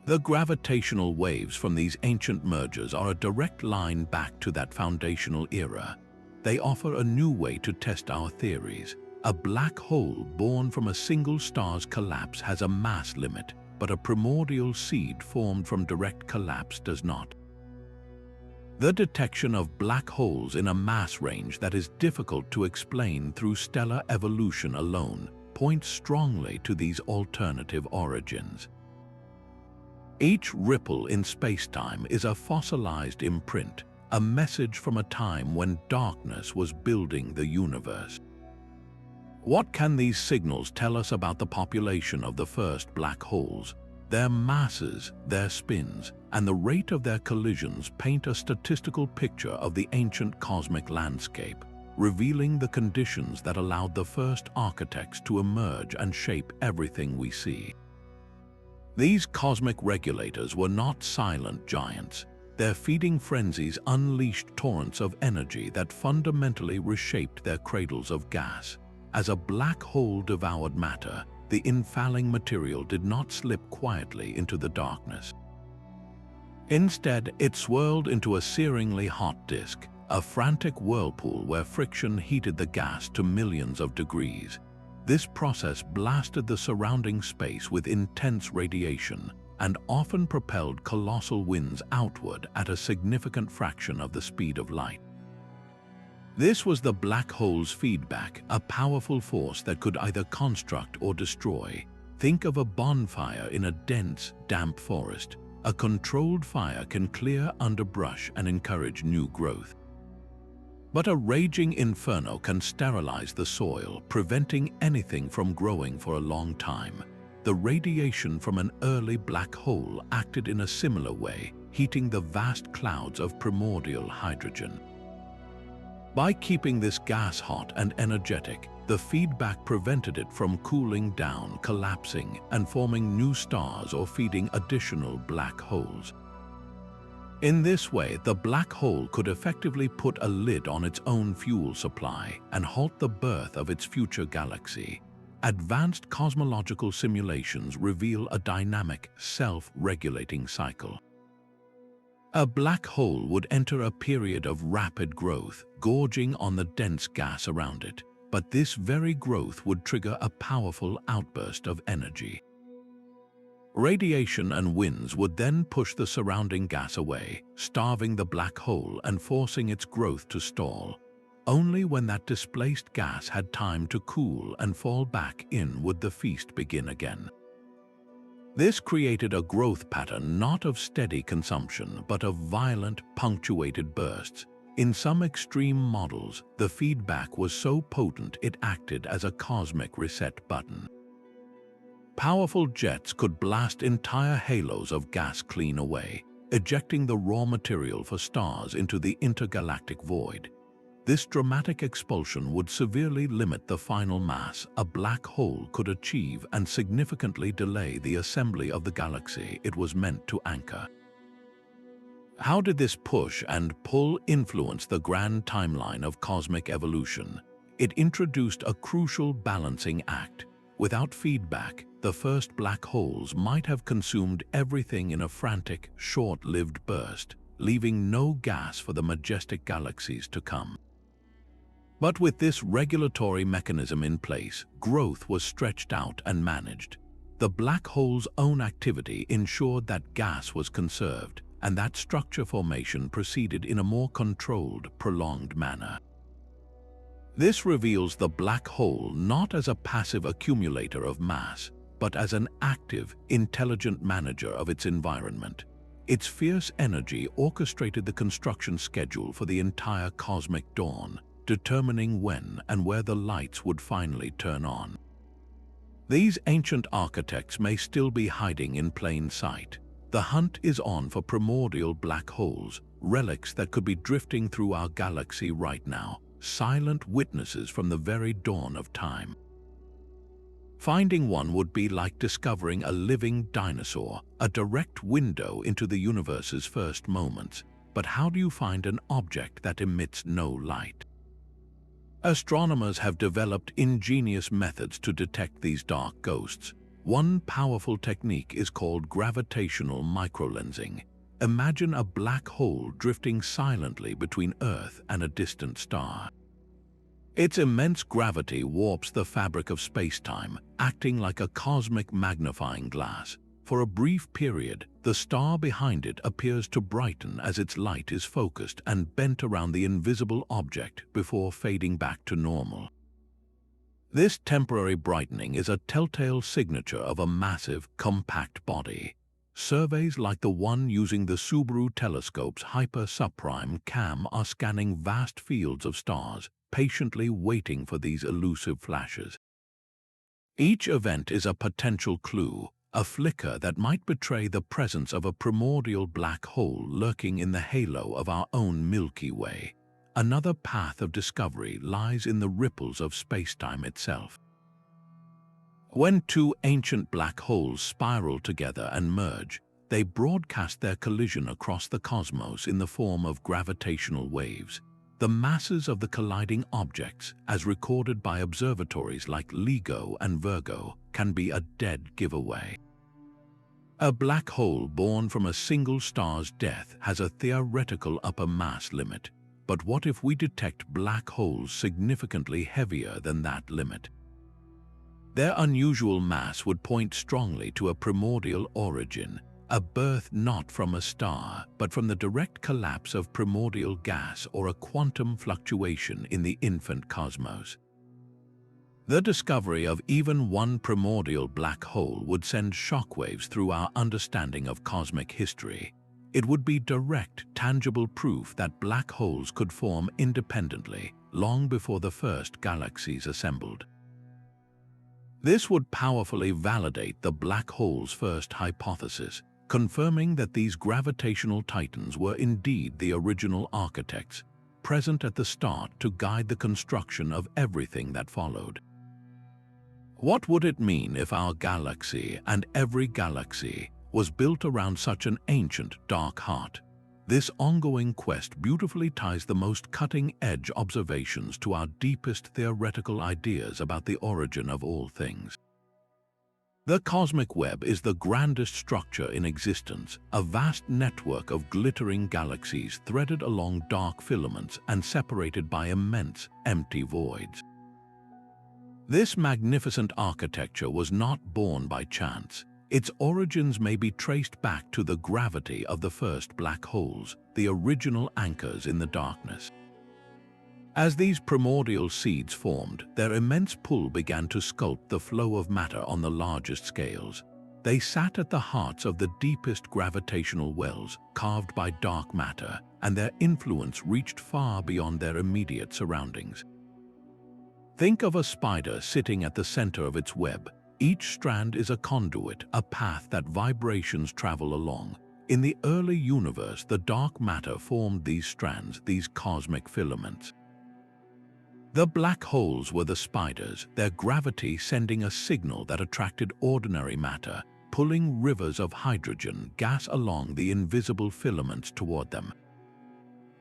The gravitational waves from these ancient mergers are a direct line back to that foundational era. They offer a new way to test our theories. A black hole born from a single star's collapse has a mass limit, but a primordial seed formed from direct collapse does not. The detection of black holes in a mass range that is difficult to explain through stellar evolution alone points strongly to these alternative origins. Each ripple in spacetime is a fossilized imprint, a message from a time when darkness was building the universe. What can these signals tell us about the population of the first black holes? Their masses, their spins, and the rate of their collisions paint a statistical picture of the ancient cosmic landscape, revealing the conditions that allowed the first architects to emerge and shape everything we see. These cosmic regulators were not silent giants. Their feeding frenzies unleashed torrents of energy that fundamentally reshaped their cradles of gas. As a black hole devoured matter, the infalling material did not slip quietly into the darkness. Instead, it swirled into a searingly hot disk, a frantic whirlpool where friction heated the gas to millions of degrees. This process blasted the surrounding space with intense radiation and often propelled colossal winds outward at a significant fraction of the speed of light. This was the black hole's feedback, a powerful force that could either construct or destroy. Think of a bonfire in a dense, damp forest. A controlled fire can clear underbrush and encourage new growth. But a raging inferno can sterilize the soil, preventing anything from growing for a long time. The radiation from an early black hole acted in a similar way, heating the vast clouds of primordial hydrogen. By keeping this gas hot and energetic, the feedback prevented it from cooling down, collapsing, and forming new stars or feeding additional black holes. In this way, the black hole could effectively put a lid on its own fuel supply and halt the birth of its future galaxy. Advanced cosmological simulations reveal a dynamic, self-regulating cycle. A black hole would enter a period of rapid growth, gorging on the dense gas around it, but this very growth would trigger a powerful outburst of energy. Radiation and winds would then push the surrounding gas away, starving the black hole and forcing its growth to stall. Only when that displaced gas had time to cool and fall back in would the feast begin again. This created a growth pattern not of steady consumption, but of violent, punctuated bursts. In some extreme models, the feedback was so potent it acted as a cosmic reset button. Powerful jets could blast entire halos of gas clean away, ejecting the raw material for stars into the intergalactic void. This dramatic expulsion would severely limit the final mass a black hole could achieve and significantly delay the assembly of the galaxy it was meant to anchor. How did this push and pull influence the grand timeline of cosmic evolution? It introduced a crucial balancing act. Without feedback, the first black holes might have consumed everything in a frantic, short-lived burst, leaving no gas for the majestic galaxies to come. But with this regulatory mechanism in place, growth was stretched out and managed. The black hole's own activity ensured that gas was conserved, and that structure formation proceeded in a more controlled, prolonged manner. This reveals the black hole not as a passive accumulator of mass, but as an active, intelligent manager of its environment. Its fierce energy orchestrated the construction schedule for the entire cosmic dawn, determining when and where the lights would finally turn on. These ancient architects may still be hiding in plain sight. The hunt is on for primordial black holes, relics that could be drifting through our galaxy right now, silent witnesses from the very dawn of time. Finding one would be like discovering a living dinosaur, a direct window into the universe's first moments. But how do you find an object that emits no light? Astronomers have developed ingenious methods to detect these dark ghosts. One powerful technique is called gravitational microlensing. Imagine a black hole drifting silently between Earth and a distant star. Its immense gravity warps the fabric of spacetime, acting like a cosmic magnifying glass. For a brief period, the star behind it appears to brighten as its light is focused and bent around the invisible object before fading back to normal. This temporary brightening is a telltale signature of a massive, compact body. Surveys like the one using the Subaru telescope's hyper-subprime cam are scanning vast fields of stars, patiently waiting for these elusive flashes. Each event is a potential clue, a flicker that might betray the presence of a primordial black hole lurking in the halo of our own Milky Way. Another path of discovery lies in the ripples of spacetime itself. When two ancient black holes spiral together and merge, they broadcast their collision across the cosmos in the form of gravitational waves. The masses of the colliding objects, as recorded by observatories like LIGO and Virgo, can be a dead giveaway. A black hole born from a single star's death has a theoretical upper mass limit. But what if we detect black holes significantly heavier than that limit? Their unusual mass would point strongly to a primordial origin, a birth not from a star, but from the direct collapse of primordial gas or a quantum fluctuation in the infant cosmos. The discovery of even one primordial black hole would send shockwaves through our understanding of cosmic history. It would be direct, tangible proof that black holes could form independently, long before the first galaxies assembled. This would powerfully validate the black hole's first hypothesis, confirming that these gravitational titans were indeed the original architects, present at the start to guide the construction of everything that followed. What would it mean if our galaxy and every galaxy was built around such an ancient dark heart? This ongoing quest beautifully ties the most cutting-edge observations to our deepest theoretical ideas about the origin of all things. The cosmic web is the grandest structure in existence, a vast network of glittering galaxies threaded along dark filaments and separated by immense, empty voids. This magnificent architecture was not born by chance. Its origins may be traced back to the gravity of the first black holes, the original anchors in the darkness. As these primordial seeds formed, their immense pull began to sculpt the flow of matter on the largest scales. They sat at the hearts of the deepest gravitational wells, carved by dark matter, and their influence reached far beyond their immediate surroundings. Think of a spider sitting at the center of its web. Each strand is a conduit, a path that vibrations travel along. In the early universe, the dark matter formed these strands, these cosmic filaments. The black holes were the spiders, their gravity sending a signal that attracted ordinary matter, pulling rivers of hydrogen gas along the invisible filaments toward them.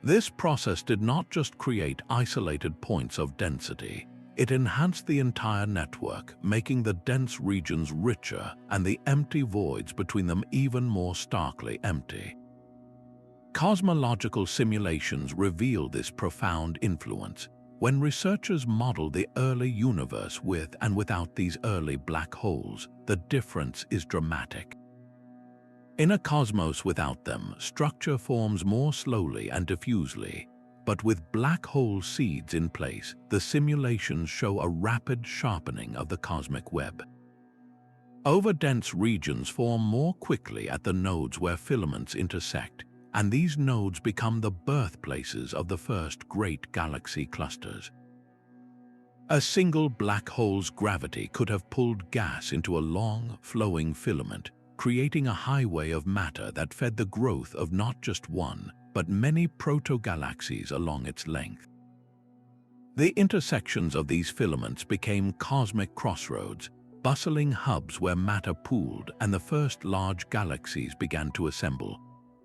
This process did not just create isolated points of density. It enhanced the entire network, making the dense regions richer and the empty voids between them even more starkly empty. Cosmological simulations reveal this profound influence. When researchers model the early universe with and without these early black holes, the difference is dramatic. In a cosmos without them, structure forms more slowly and diffusely. But with black hole seeds in place, the simulations show a rapid sharpening of the cosmic web. Overdense regions form more quickly at the nodes where filaments intersect, and these nodes become the birthplaces of the first great galaxy clusters. A single black hole's gravity could have pulled gas into a long, flowing filament, creating a highway of matter that fed the growth of not just one, but many proto-galaxies along its length. The intersections of these filaments became cosmic crossroads, bustling hubs where matter pooled and the first large galaxies began to assemble.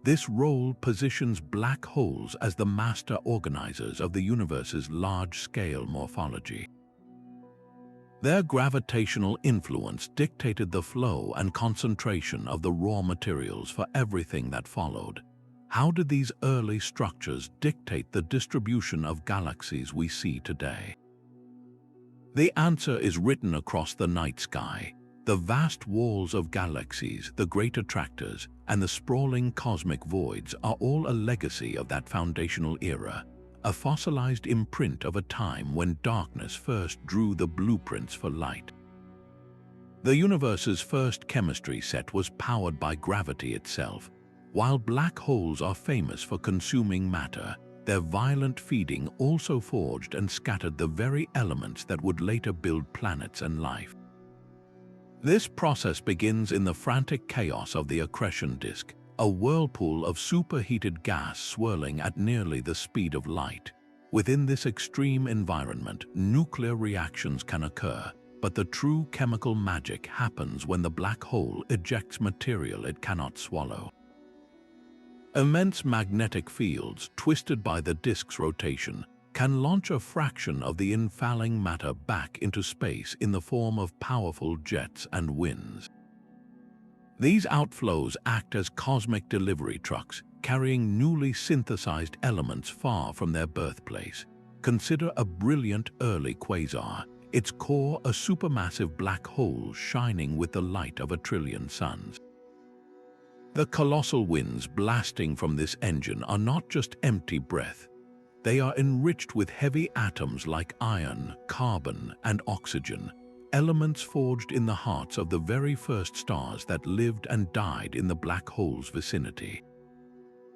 This role positions black holes as the master organizers of the universe's large-scale morphology. Their gravitational influence dictated the flow and concentration of the raw materials for everything that followed. How did these early structures dictate the distribution of galaxies we see today? The answer is written across the night sky. The vast walls of galaxies, the great attractors, and the sprawling cosmic voids are all a legacy of that foundational era, a fossilized imprint of a time when darkness first drew the blueprints for light. The universe's first chemistry set was powered by gravity itself. While black holes are famous for consuming matter, their violent feeding also forged and scattered the very elements that would later build planets and life. This process begins in the frantic chaos of the accretion disk, a whirlpool of superheated gas swirling at nearly the speed of light. Within this extreme environment, nuclear reactions can occur, but the true chemical magic happens when the black hole ejects material it cannot swallow. Immense magnetic fields, twisted by the disk's rotation, can launch a fraction of the infalling matter back into space in the form of powerful jets and winds. These outflows act as cosmic delivery trucks, carrying newly synthesized elements far from their birthplace. Consider a brilliant early quasar, its core a supermassive black hole shining with the light of 1 trillion suns. The colossal winds blasting from this engine are not just empty breath. They are enriched with heavy atoms like iron, carbon, and oxygen, elements forged in the hearts of the very first stars that lived and died in the black hole's vicinity.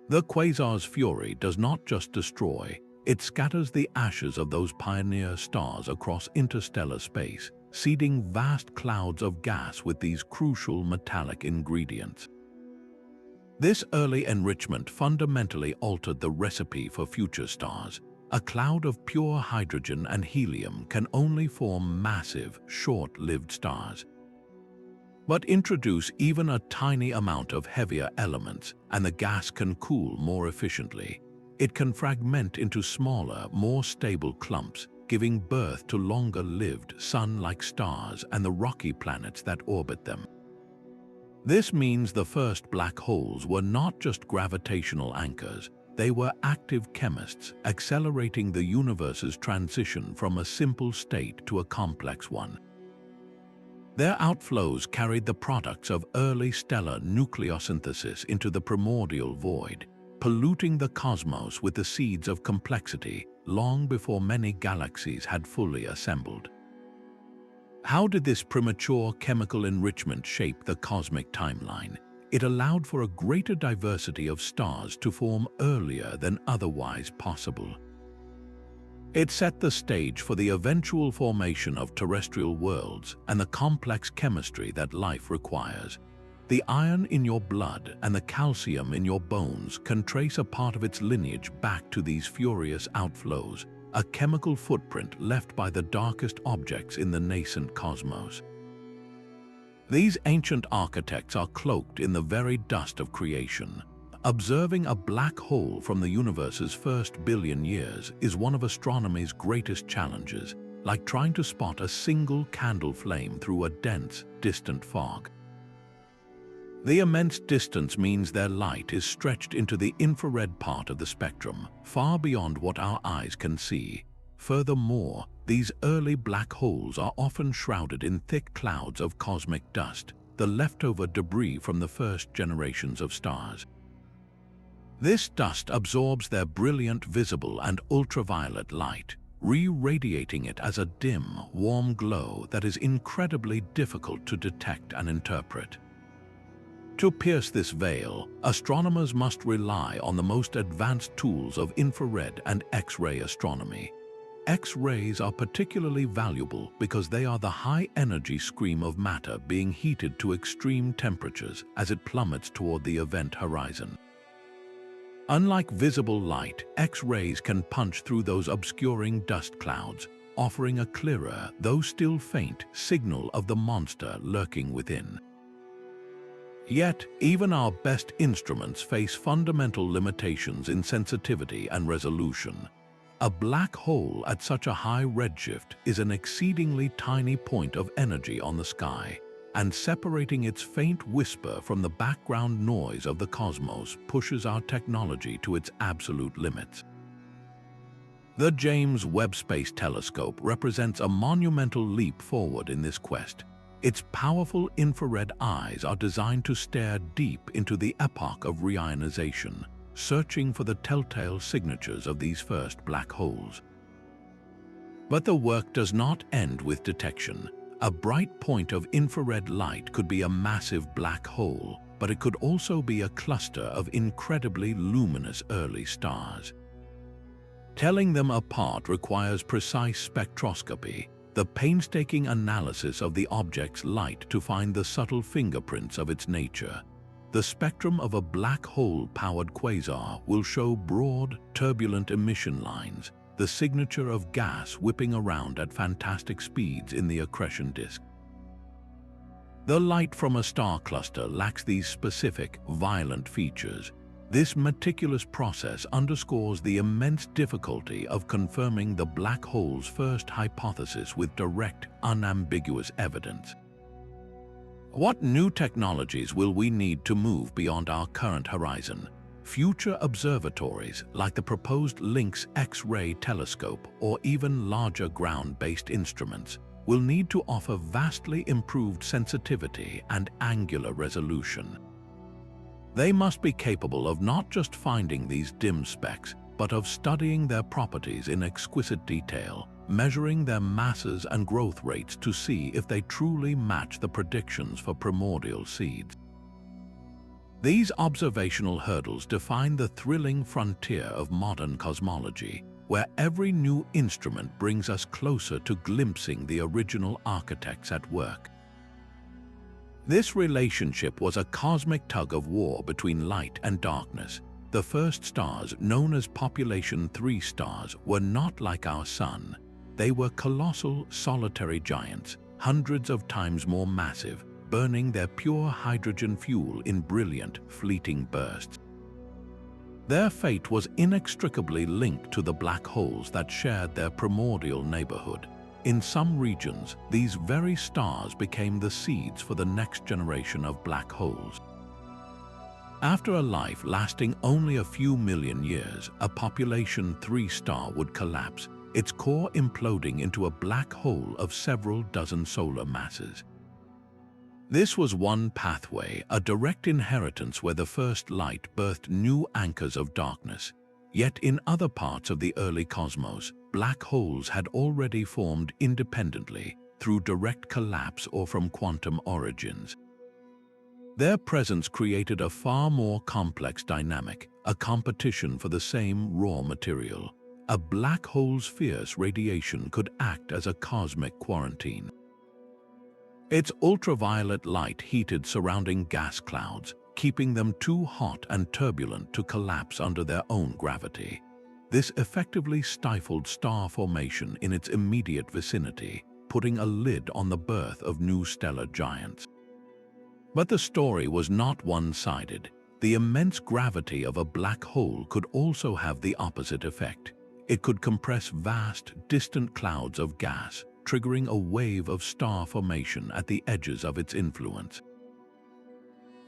The quasar's fury does not just destroy, it scatters the ashes of those pioneer stars across interstellar space, seeding vast clouds of gas with these crucial metallic ingredients. This early enrichment fundamentally altered the recipe for future stars. A cloud of pure hydrogen and helium can only form massive, short-lived stars. But introduce even a tiny amount of heavier elements, and the gas can cool more efficiently. It can fragment into smaller, more stable clumps, giving birth to longer-lived sun-like stars and the rocky planets that orbit them. This means the first black holes were not just gravitational anchors, they were active chemists, accelerating the universe's transition from a simple state to a complex one. Their outflows carried the products of early stellar nucleosynthesis into the primordial void, polluting the cosmos with the seeds of complexity long before many galaxies had fully assembled. How did this premature chemical enrichment shape the cosmic timeline? It allowed for a greater diversity of stars to form earlier than otherwise possible. It set the stage for the eventual formation of terrestrial worlds and the complex chemistry that life requires. The iron in your blood and the calcium in your bones can trace a part of its lineage back to these furious outflows, a chemical footprint left by the darkest objects in the nascent cosmos. These ancient architects are cloaked in the very dust of creation. Observing a black hole from the universe's first billion years is one of astronomy's greatest challenges, like trying to spot a single candle flame through a dense, distant fog. The immense distance means their light is stretched into the infrared part of the spectrum, far beyond what our eyes can see. Furthermore, these early black holes are often shrouded in thick clouds of cosmic dust, the leftover debris from the first generations of stars. This dust absorbs their brilliant visible and ultraviolet light, re-radiating it as a dim, warm glow that is incredibly difficult to detect and interpret. To pierce this veil, astronomers must rely on the most advanced tools of infrared and X-ray astronomy. X-rays are particularly valuable because they are the high-energy stream of matter being heated to extreme temperatures as it plummets toward the event horizon. Unlike visible light, X-rays can punch through those obscuring dust clouds, offering a clearer, though still faint, signal of the monster lurking within. Yet, even our best instruments face fundamental limitations in sensitivity and resolution. A black hole at such a high redshift is an exceedingly tiny point of energy on the sky, and separating its faint whisper from the background noise of the cosmos pushes our technology to its absolute limits. The James Webb Space Telescope represents a monumental leap forward in this quest. Its powerful infrared eyes are designed to stare deep into the epoch of reionization, searching for the telltale signatures of these first black holes. But the work does not end with detection. A bright point of infrared light could be a massive black hole, but it could also be a cluster of incredibly luminous early stars. Telling them apart requires precise spectroscopy, the painstaking analysis of the object's light to find the subtle fingerprints of its nature. The spectrum of a black hole-powered quasar will show broad, turbulent emission lines, the signature of gas whipping around at fantastic speeds in the accretion disk. The light from a star cluster lacks these specific, violent features. This meticulous process underscores the immense difficulty of confirming the black hole's first hypothesis with direct, unambiguous evidence. What new technologies will we need to move beyond our current horizon? Future observatories, like the proposed Lynx X-ray telescope or even larger ground-based instruments, will need to offer vastly improved sensitivity and angular resolution. They must be capable of not just finding these dim specks, but of studying their properties in exquisite detail, measuring their masses and growth rates to see if they truly match the predictions for primordial seeds. These observational hurdles define the thrilling frontier of modern cosmology, where every new instrument brings us closer to glimpsing the original architects at work. This relationship was a cosmic tug-of-war between light and darkness. The first stars, known as Population 3 stars, were not like our Sun. They were colossal, solitary giants, hundreds of times more massive, burning their pure hydrogen fuel in brilliant, fleeting bursts. Their fate was inextricably linked to the black holes that shared their primordial neighborhood. In some regions, these very stars became the seeds for the next generation of black holes. After a life lasting only a few million years, a Population 3 star would collapse, its core imploding into a black hole of several dozen solar masses. This was one pathway, a direct inheritance where the first light birthed new anchors of darkness. Yet in other parts of the early cosmos, black holes had already formed independently, through direct collapse or from quantum origins. Their presence created a far more complex dynamic, a competition for the same raw material. A black hole's fierce radiation could act as a cosmic quarantine. Its ultraviolet light heated surrounding gas clouds, keeping them too hot and turbulent to collapse under their own gravity. This effectively stifled star formation in its immediate vicinity, putting a lid on the birth of new stellar giants. But the story was not one-sided. The immense gravity of a black hole could also have the opposite effect. It could compress vast, distant clouds of gas, triggering a wave of star formation at the edges of its influence.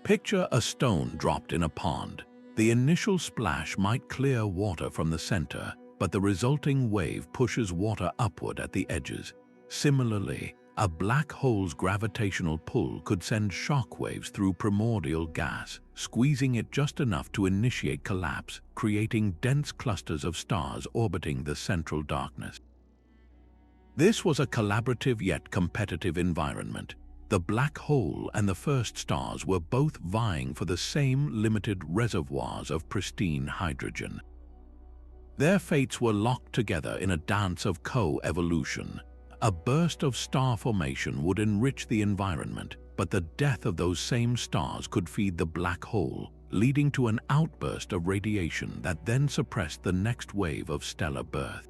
Picture a stone dropped in a pond. The initial splash might clear water from the center, but the resulting wave pushes water upward at the edges. Similarly, a black hole's gravitational pull could send shock waves through primordial gas, squeezing it just enough to initiate collapse, creating dense clusters of stars orbiting the central darkness. This was a collaborative yet competitive environment. The black hole and the first stars were both vying for the same limited reservoirs of pristine hydrogen. Their fates were locked together in a dance of co-evolution. A burst of star formation would enrich the environment, but the death of those same stars could feed the black hole, leading to an outburst of radiation that then suppressed the next wave of stellar birth.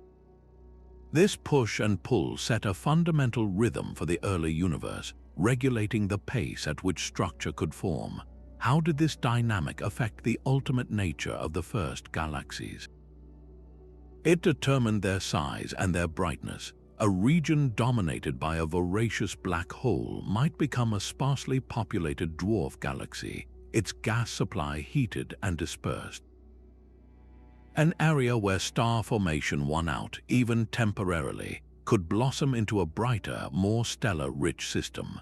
This push and pull set a fundamental rhythm for the early universe, regulating the pace at which structure could form. How did this dynamic affect the ultimate nature of the first galaxies? It determined their size and their brightness. A region dominated by a voracious black hole might become a sparsely populated dwarf galaxy, its gas supply heated and dispersed. An area where star formation won out, even temporarily, could blossom into a brighter, more stellar-rich system.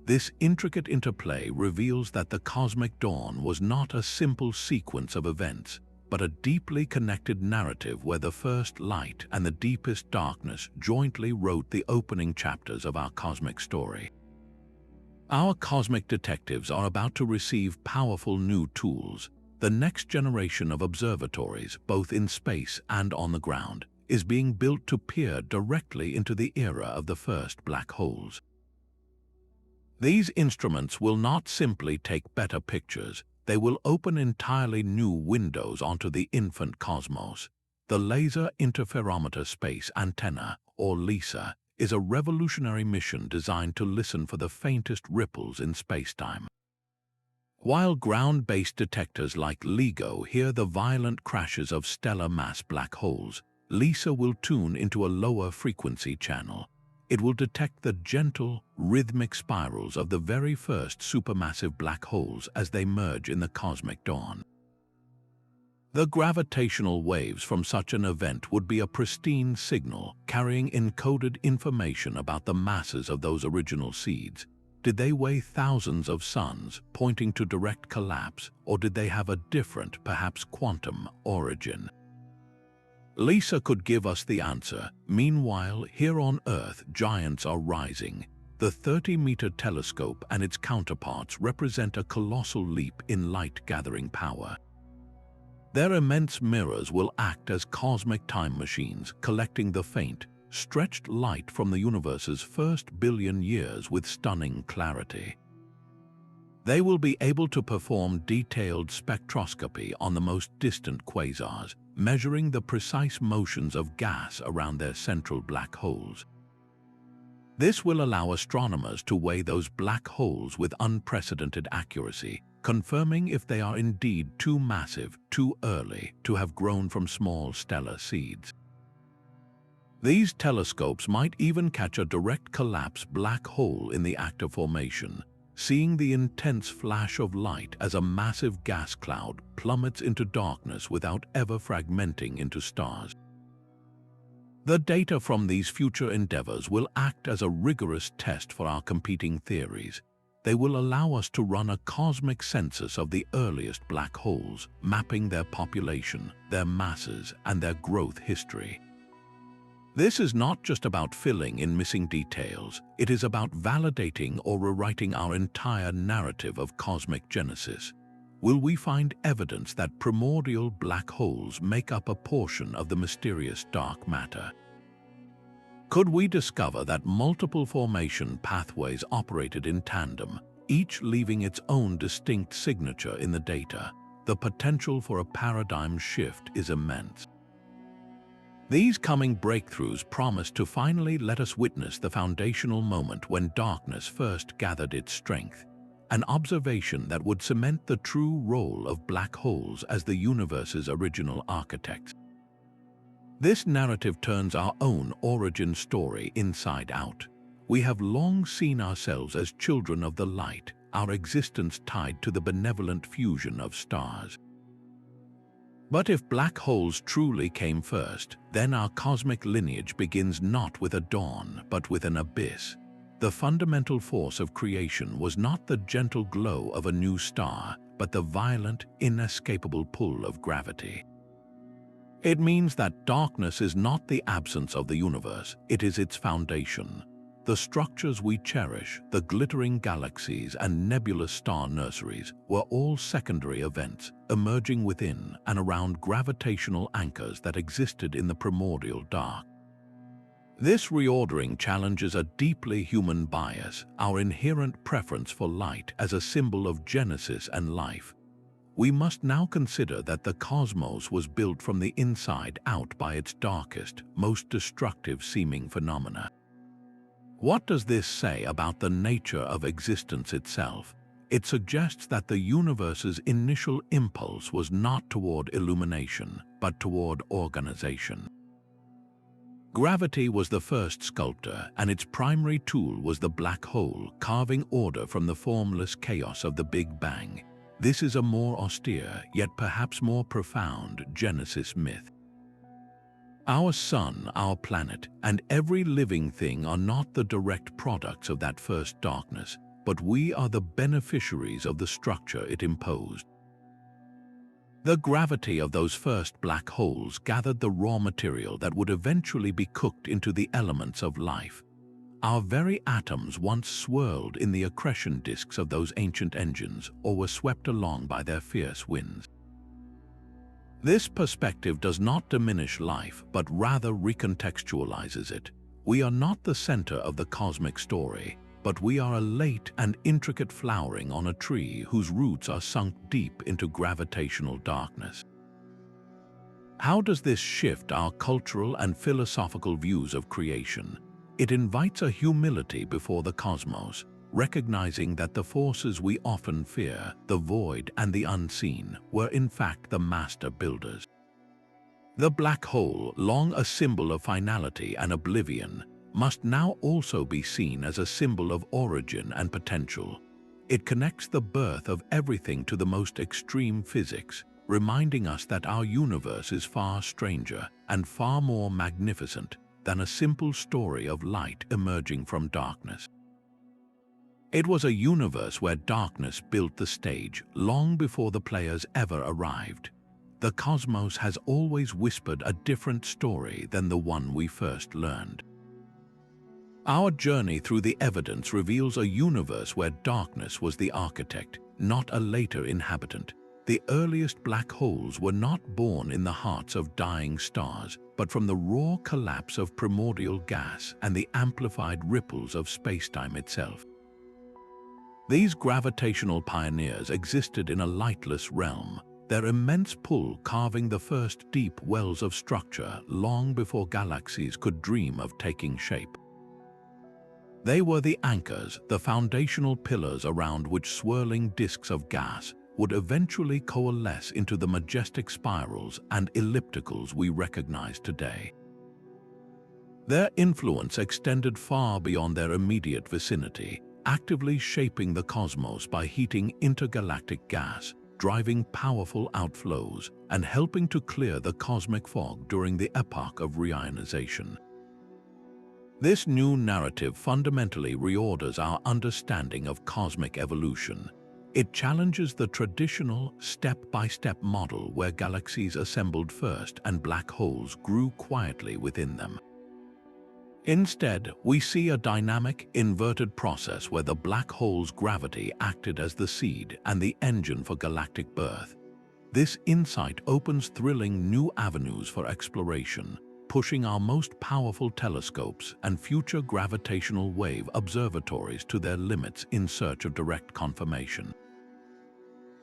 This intricate interplay reveals that the cosmic dawn was not a simple sequence of events, but a deeply connected narrative where the first light and the deepest darkness jointly wrote the opening chapters of our cosmic story. Our cosmic detectives are about to receive powerful new tools. The next generation of observatories, both in space and on the ground, is being built to peer directly into the era of the first black holes. These instruments will not simply take better pictures, they will open entirely new windows onto the infant cosmos. The Laser Interferometer Space Antenna, or LISA, is a revolutionary mission designed to listen for the faintest ripples in spacetime. While ground-based detectors like LIGO hear the violent crashes of stellar mass black holes, LISA will tune into a lower frequency channel. It will detect the gentle, rhythmic spirals of the very first supermassive black holes as they merge in the cosmic dawn. The gravitational waves from such an event would be a pristine signal carrying encoded information about the masses of those original seeds. Did they weigh thousands of suns, pointing to direct collapse, or did they have a different, perhaps quantum, origin? LISA could give us the answer. Meanwhile, here on Earth, giants are rising. The 30-meter telescope and its counterparts represent a colossal leap in light-gathering power. Their immense mirrors will act as cosmic time machines, collecting the faint, stretched light from the universe's first billion years with stunning clarity. They will be able to perform detailed spectroscopy on the most distant quasars, measuring the precise motions of gas around their central black holes. This will allow astronomers to weigh those black holes with unprecedented accuracy, confirming if they are indeed too massive, too early, to have grown from small stellar seeds. These telescopes might even catch a direct collapse black hole in the act of formation, seeing the intense flash of light as a massive gas cloud plummets into darkness without ever fragmenting into stars. The data from these future endeavors will act as a rigorous test for our competing theories. They will allow us to run a cosmic census of the earliest black holes, mapping their population, their masses, and their growth history. This is not just about filling in missing details, it is about validating or rewriting our entire narrative of cosmic genesis. Will we find evidence that primordial black holes make up a portion of the mysterious dark matter? Could we discover that multiple formation pathways operated in tandem, each leaving its own distinct signature in the data? The potential for a paradigm shift is immense. These coming breakthroughs promise to finally let us witness the foundational moment when darkness first gathered its strength, an observation that would cement the true role of black holes as the universe's original architects. This narrative turns our own origin story inside out. We have long seen ourselves as children of the light, our existence tied to the benevolent fusion of stars. But if black holes truly came first, then our cosmic lineage begins not with a dawn, but with an abyss. The fundamental force of creation was not the gentle glow of a new star, but the violent, inescapable pull of gravity. It means that darkness is not the absence of the universe, it is its foundation. The structures we cherish, the glittering galaxies and nebulous star nurseries, were all secondary events, emerging within and around gravitational anchors that existed in the primordial dark. This reordering challenges a deeply human bias, our inherent preference for light as a symbol of genesis and life. we must now consider that the cosmos was built from the inside out by its darkest, most destructive seeming phenomena. What does this say about the nature of existence itself? It suggests that the universe's initial impulse was not toward illumination, but toward organization. Gravity was the first sculptor, and its primary tool was the black hole, carving order from the formless chaos of the Big Bang. This is a more austere, yet perhaps more profound, Genesis myth. Our sun, our planet, and every living thing are not the direct products of that first darkness, but we are the beneficiaries of the structure it imposed. The gravity of those first black holes gathered the raw material that would eventually be cooked into the elements of life. Our very atoms once swirled in the accretion disks of those ancient engines or were swept along by their fierce winds. This perspective does not diminish life, but rather recontextualizes it. We are not the center of the cosmic story, but we are a late and intricate flowering on a tree whose roots are sunk deep into gravitational darkness. How does this shift our cultural and philosophical views of creation? It invites a humility before the cosmos, recognizing that the forces we often fear, the void and the unseen, were in fact the master builders. The black hole, long a symbol of finality and oblivion, must now also be seen as a symbol of origin and potential. It connects the birth of everything to the most extreme physics, reminding us that our universe is far stranger and far more magnificent than a simple story of light emerging from darkness. It was a universe where darkness built the stage long before the players ever arrived. The cosmos has always whispered a different story than the one we first learned. Our journey through the evidence reveals a universe where darkness was the architect, not a later inhabitant. The earliest black holes were not born in the hearts of dying stars, but from the raw collapse of primordial gas and the amplified ripples of spacetime itself. These gravitational pioneers existed in a lightless realm, their immense pull carving the first deep wells of structure long before galaxies could dream of taking shape. They were the anchors, the foundational pillars around which swirling disks of gas would eventually coalesce into the majestic spirals and ellipticals we recognize today. Their influence extended far beyond their immediate vicinity, actively shaping the cosmos by heating intergalactic gas, driving powerful outflows, and helping to clear the cosmic fog during the epoch of reionization. This new narrative fundamentally reorders our understanding of cosmic evolution. It challenges the traditional step-by-step model where galaxies assembled first and black holes grew quietly within them. Instead, we see a dynamic, inverted process where the black hole's gravity acted as the seed and the engine for galactic birth. This insight opens thrilling new avenues for exploration, pushing our most powerful telescopes and future gravitational wave observatories to their limits in search of direct confirmation.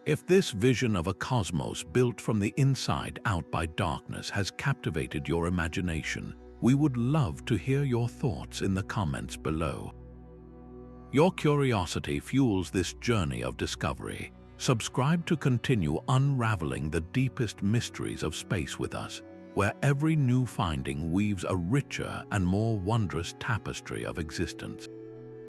If this vision of a cosmos built from the inside out by darkness has captivated your imagination, we would love to hear your thoughts in the comments below. Your curiosity fuels this journey of discovery. Subscribe to continue unraveling the deepest mysteries of space with us, where every new finding weaves a richer and more wondrous tapestry of existence.